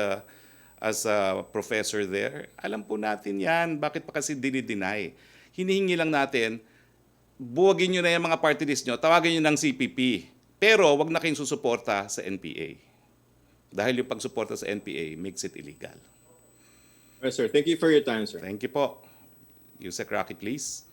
a professor there. Alam po natin yan. Bakit pa kasi dinideny? Hinihingi lang natin, buwagin nyo na yung mga party list nyo, tawagin nyo ng CPP. Pero wag na kayong susuporta sa NPA. Dahil yung pagsuporta sa NPA makes it illegal. Yes, sir. Thank you for your time, sir. Thank you po. Yusek Roque, please.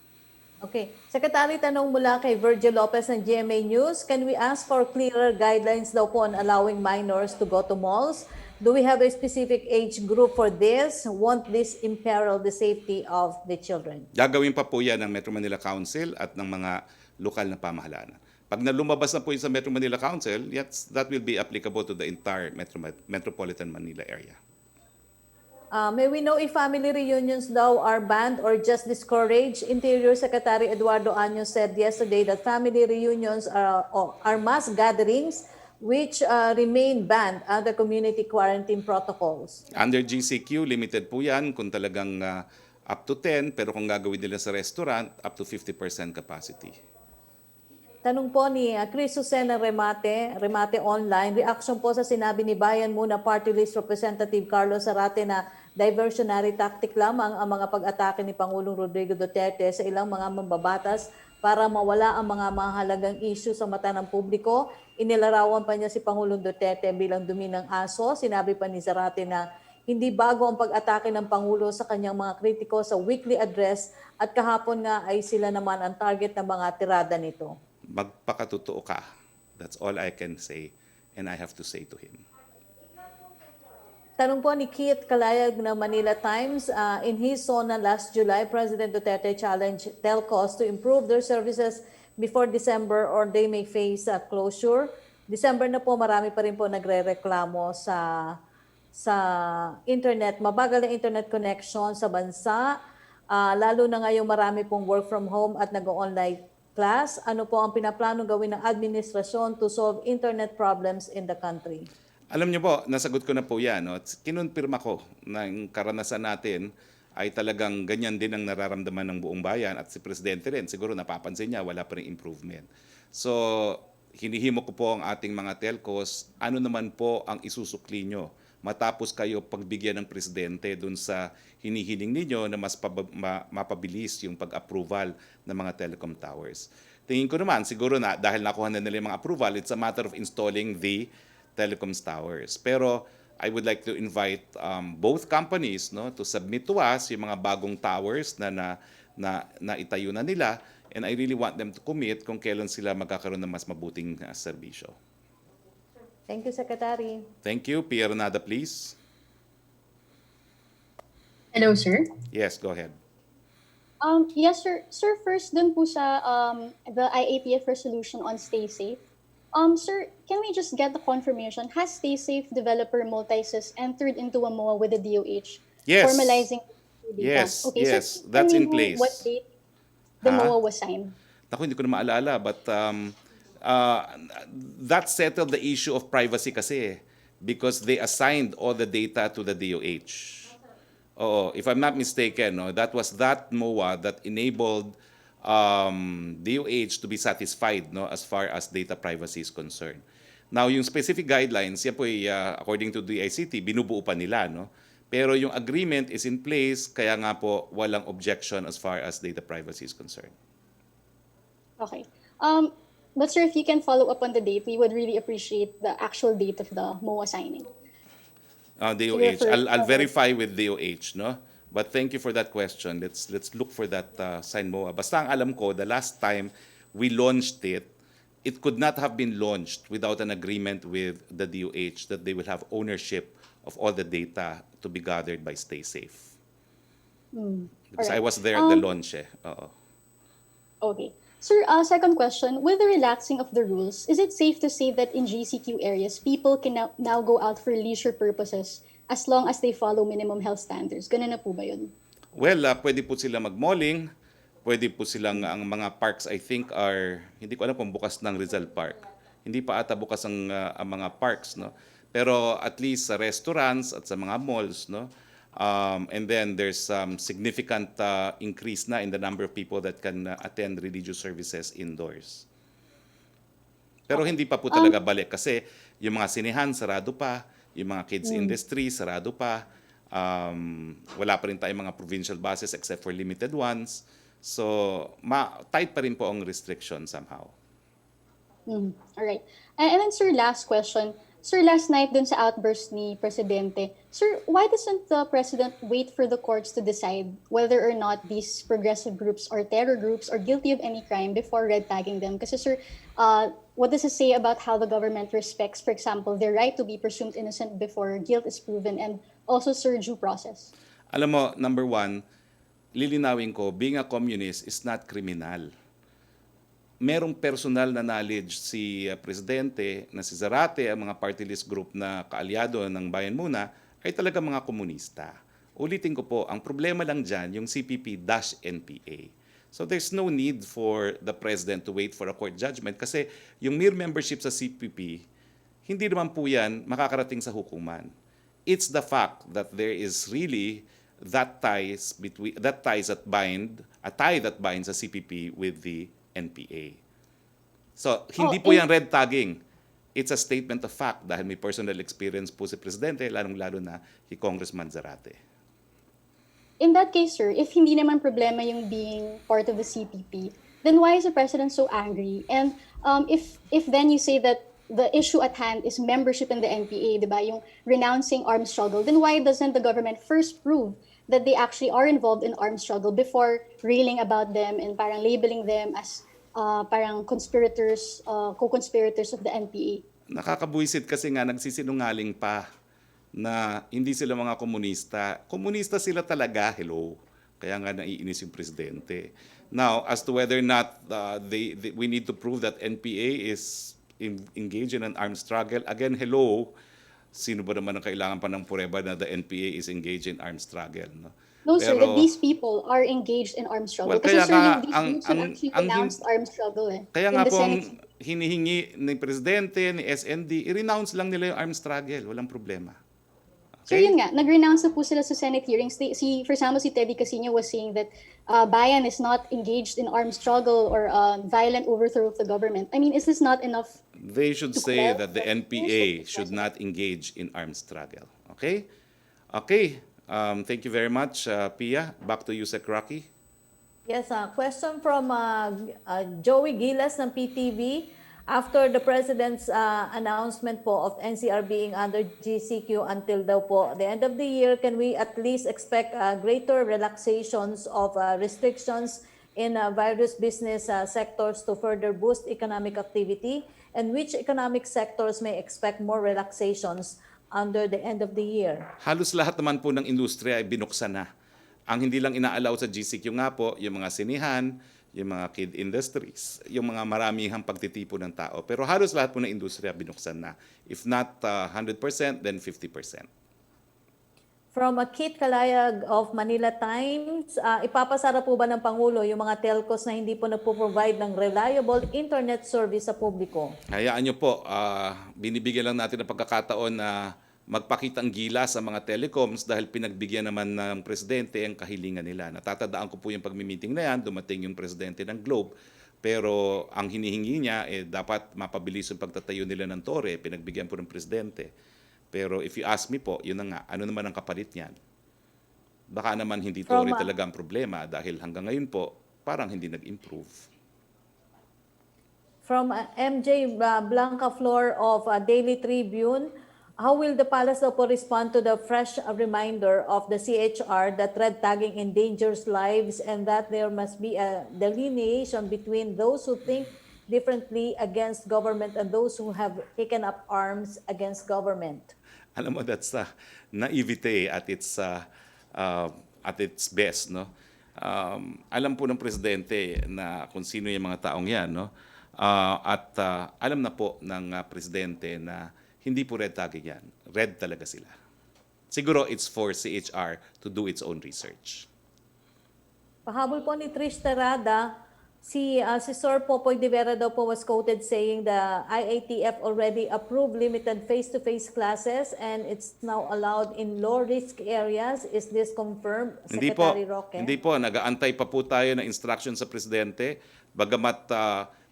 Okay. Secretary, tanong mula kay Virgil Lopez ng GMA News. Can we ask for clearer guidelines daw po on allowing minors to go to malls? Do we have a specific age group for this? Won't this imperil the safety of the children? Gagawin pa po yan ng Metro Manila Council at ng mga lokal na pamahalaan. Pag lumabas na po yun sa Metro Manila Council, yes, that will be applicable to the entire Metropolitan Manila area. May we know if family reunions daw are banned or just discouraged? Interior Secretary Eduardo Año said yesterday that family reunions are mass gatherings which remain banned under community quarantine protocols. Under GCQ, limited po yan kung talagang up to 10, pero kung gagawin nila sa restaurant, up to 50% capacity. Tanong po ni Chris Susena Remate Online, reaction po sa sinabi ni Bayan Muna Party List Representative Carlos Zarate na diversionary tactic lamang ang mga pag-atake ni Pangulong Rodrigo Duterte sa ilang mga mambabatas para mawala ang mga mahalagang issue sa mata ng publiko. Inilarawan pa niya si Pangulong Duterte bilang dumi ng aso. Sinabi pa ni Zarate na hindi bago ang pag-atake ng Pangulo sa kanyang mga kritiko sa weekly address at kahapon nga ay sila naman ang target ng mga tirada nito. Magpakatotoo ka. That's all I can say and I have to say to him. Tanong po ni Keith Kalayag ng Manila Times, in his SONA last July, President Duterte challenged telcos to improve their services before December or they may face closure. December na po, marami pa rin po nagre-reklamo sa internet, mabagal na internet connection sa bansa, lalo na ngayong marami pong work from home at nag-online class, ano po ang pinaplano gawin ng administrasyon to solve internet problems in the country? Alam niyo po, nasagot ko na po yan. No? Kinonfirma ko na yung karanasan natin ay talagang ganyan din ang nararamdaman ng buong bayan at si Presidente rin. Siguro napapansin niya, wala pa rin improvement. So, hinihimo ko po ang ating mga telcos, ano naman po ang isusukli nyo matapos kayo pagbigyan ng Presidente dun sa hinihiling ninyo na mas mapabilis yung pag-approval ng mga telecom towers. Tingin ko naman, siguro na dahil nakuha na nila yung mga approval, it's a matter of installing the telecoms towers. Pero I would like to invite both companies no to submit to us yung mga bagong towers na itayo na nila, and I really want them to commit kung kailan sila magkakaroon ng mas mabuting serbisyo. Thank you, Secretary. Thank you. Pierre Nada, please. Hello, sir. Yes, go ahead. Yes, sir. Sir, first dun po sa the IATF resolution on Stay Safe. Sir, can we just get the confirmation? Has Stay Safe developer Multisys entered into a MOA with the DOH? Yes. Formalizing data? Yes, Okay, yes, sir, that's can in we know place. what date the Ha? MOA was signed? Naku, hindi ko na maalala, but that settled the issue of privacy kasi because they assigned all the data to the DOH. Oo, if I'm not mistaken, no, that was that MOA that enabled DOH to be satisfied no, as far as data privacy is concerned. Now, yung specific guidelines, yan po ay, according to the ICT, binubuo pa nila. No? Pero yung agreement is in place, kaya nga po walang objection as far as data privacy is concerned. Okay. But sir, if you can follow up on the date, we would really appreciate the actual date of the MOA signing. DOH. I'll verify with DOH, no? But thank you for that question. Let's look for that sign MOA. Basta ang alam ko, the last time we launched it, it could not have been launched without an agreement with the DOH that they will have ownership of all the data to be gathered by Stay Safe. Because I Alright. was there at the launch. Oo. Okay. Sir, second question. With the relaxing of the rules, is it safe to say that in GCQ areas, people can now go out for leisure purposes as long as they follow minimum health standards? Ganun na po ba yun? Well, pwede po sila mag-malling, pwede po silang, ang mga parks I think are, hindi ko alam kung bukas ng Rizal Park. Hindi pa ata bukas ang mga parks, no? Pero at least sa restaurants at sa mga malls, no? And then there's significant increase na in the number of people that can attend religious services indoors. Pero hindi pa po talaga balik kasi yung mga sinehan sarado pa, yung mga kids industry sarado pa, wala pa rin tayong mga provincial buses except for limited ones. So, tight pa rin po ang restriction somehow. All right. And then, sir, last question. Sir, last night dun sa outburst ni Presidente, sir, why doesn't the President wait for the courts to decide whether or not these progressive groups or terror groups are guilty of any crime before red tagging them? Kasi, sir, what does it say about how the government respects, for example, their right to be presumed innocent before guilt is proven, and also, sir, due process? Alam mo, number one, lilinawin ko, being a communist is not criminal. Merong personal na knowledge si Presidente na si Zarate, ang mga party list group na kaalyado ng Bayan Muna, ay talaga mga komunista. Ulitin ko po, ang problema lang dyan, yung CPP-NPA. So there's no need for the President to wait for a court judgment kasi yung mere membership sa CPP, hindi naman po yan makakarating sa hukuman. It's the fact that there is really a tie that binds sa CPP with the NPA. So, hindi po yan red tagging. It's a statement of fact dahil may personal experience po si Presidente, lalong-lalo na si Congressman Zarate. In that case, sir, if hindi naman problema yung being part of the CPP, then why is the President so angry? And if then you say that the issue at hand is membership in the NPA, di ba, yung renouncing armed struggle, then why doesn't the government first prove that they actually are involved in armed struggle before railing about them and parang labeling them as parang conspirators, co-conspirators of the NPA? Nakakabuisit kasi nga nagsisinungaling pa na hindi sila mga komunista. Komunista sila talaga, hello. Kaya nga naiinis yung Presidente. Now, as to whether or not we need to prove that NPA is engaged in an armed struggle, again, hello. Sino ba naman ang kailangan pa ng pureba na the NPA is engaged in armed struggle? No? No, sir, that Pero, these people are engaged in armed struggle. well, Kasi, kaya sir, nga, these groups have actually renounced armed struggle kaya in nga the po Senate. ang hinihingi ni Presidente, ni SND, i-renounce lang nila yung armed struggle. Walang problema. Sir, Okay? yun nga, nag-renounce na po sila sa Senate hearings. For example, si Teddy Casino was saying that Bayan is not engaged in armed struggle or violent overthrow of the government. I mean, is this not enough They should to say quell that the the NPA fears of the should president? not engage in armed struggle. Okay? Okay. Thank you very much, Pia. Back to you, Sec. Rocky. Yes, question from Joey Gilas ng PTV. After the President's announcement po of NCR being under GCQ until daw po the end of the year, can we at least expect greater relaxations of restrictions in various business sectors to further boost economic activity? And which economic sectors may expect more relaxations under the end of the year? Halos lahat naman po ng industriya ay binuksan na. Ang hindi lang inaalaw sa GCQ nga po, yung mga sinihan, yung mga kid industries, yung mga maramihang pagtitipo ng tao. Pero halos lahat po ng industriya binuksan na. If not 100%, then 50%. From Kit Kalayag of Manila Times, ipapasara po ba ng Pangulo yung mga telcos na hindi po nagpo-provide ng reliable internet service sa publiko? Hayaan nyo po, binibigyan lang natin ng pagkakataon na magpakitang gila sa mga telecoms dahil pinagbigyan naman ng presidente ang kahilingan nila. Natatandaan ko po yung pagmi-meeting na yan, dumating yung presidente ng Globe, pero ang hinihingi niya, dapat mapabilis yung pagtatayo nila ng tore, pinagbigyan po ng presidente. Pero if you ask me po, yun na nga, ano naman ang kapalit niyan? Baka naman hindi tore talaga ang problema dahil hanggang ngayon po, parang hindi nag-improve. From MJ Blanca Flor of Daily Tribune, how will the palace po respond to the fresh reminder of the CHR that red tagging endangers lives and that there must be a delineation between those who think differently against government and those who have taken up arms against government? Alam mo, that's naivete at its best, no? Alam po ng presidente na kung sino yung mga taong yan, no? Alam na po ng presidente na hindi po red tagging yan. Red talaga sila. Siguro it's for CHR to do its own research. Pahabol po ni Trish Terada, si Sir Popoy de Vera daw po was quoted saying the IATF already approved limited face-to-face classes and it's now allowed in low-risk areas. Is this confirmed, Secretary Roque? Hindi po. Nag-aantay pa po tayo ng instruction sa presidente. Bagamat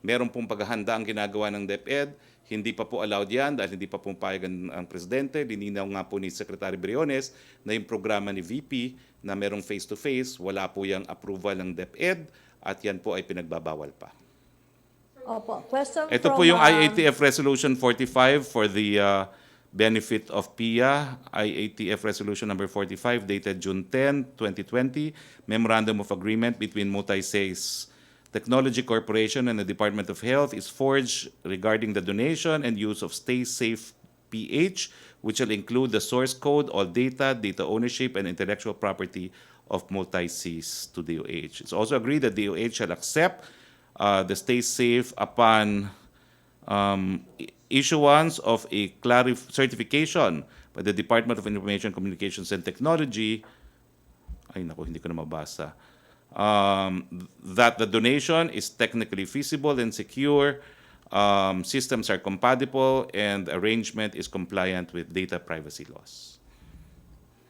meron pong paghahanda ang ginagawa ng DepEd, hindi pa po allowed yan dahil hindi pa pumayagan ang presidente. Lininaw nga po ni Secretary Briones na yung programa ni VP na merong face-to-face, wala po yung approval ng DepEd at yan po ay pinagbabawal pa. Opo. Question Ito from, po yung IATF Resolution 45 for the benefit of PIA. IATF Resolution number 45 dated June 10, 2020. Memorandum of Agreement between Multi-Says Technology Corporation and the Department of Health is forged regarding the donation and use of Stay Safe PH, which will include the source code, all data, data ownership, and intellectual property of Multi-Says to DOH. It's also agreed that DOH shall accept the Stay Safe upon issuance of a certification by the Department of Information Communications and Technology. Ay naku, hindi ko na mabasa. That the donation is technically feasible and secure, systems are compatible, and arrangement is compliant with data privacy laws.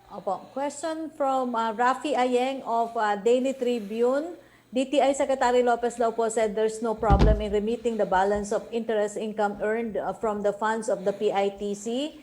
Opo. Question from Rafi Ayeng of Daily Tribune. DTI Secretary Lopez daw po said there's no problem in remitting the balance of interest income earned from the funds of the PITC.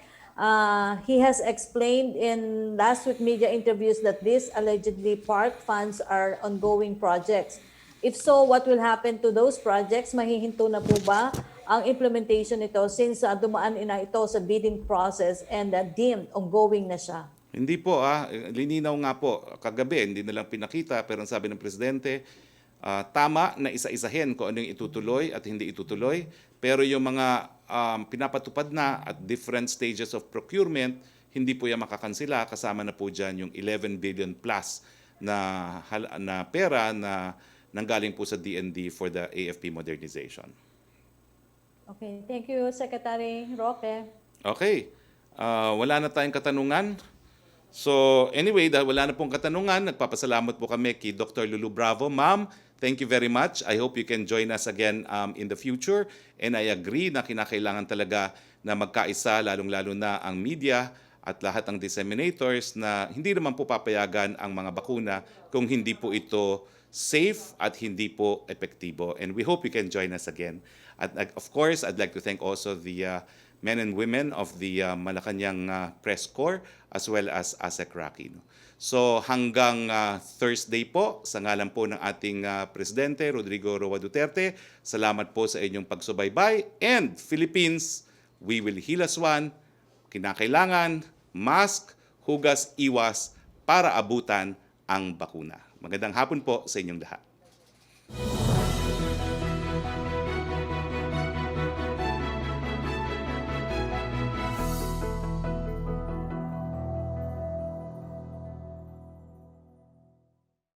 He has explained in last week media interviews that these allegedly parked funds are ongoing projects. If so, what will happen to those projects? Mahihinto na po ba ang implementation nito since dumaan na ito sa bidding process and deemed ongoing na siya? Hindi po, lininaw nga po. Kagabi, hindi na lang pinakita, pero ang sabi ng presidente, tama na isa-isahin kung ano yung itutuloy at hindi itutuloy. Pero yung mga pinapatupad na at different stages of procurement, hindi po yan makakansila. Kasama na po dyan yung 11 billion plus na pera na nanggaling po sa DND for the AFP modernization. Okay, thank you, Secretary Roque. Okay, wala na tayong katanungan. So anyway, dahil wala na pong katanungan, nagpapasalamat po kami kay Dr. Lulu Bravo. Ma'am, thank you very much. I hope you can join us again in the future. And I agree na kinakailangan talaga na magkaisa, lalong-lalo na ang media at lahat ng disseminators na hindi naman po papayagan ang mga bakuna kung hindi po ito safe at hindi po epektibo. And we hope you can join us again. At of course, I'd like to thank also the men and women of the Malacañang Press Corps as well as ASEC Roque. So hanggang Thursday po, sa ngalan po ng ating Presidente Rodrigo Roa Duterte, salamat po sa inyong pagsubaybay. And Philippines, we will heal as one. Kinakailangan, mask, hugas, iwas para abutan ang bakuna. Magandang hapon po sa inyong lahat.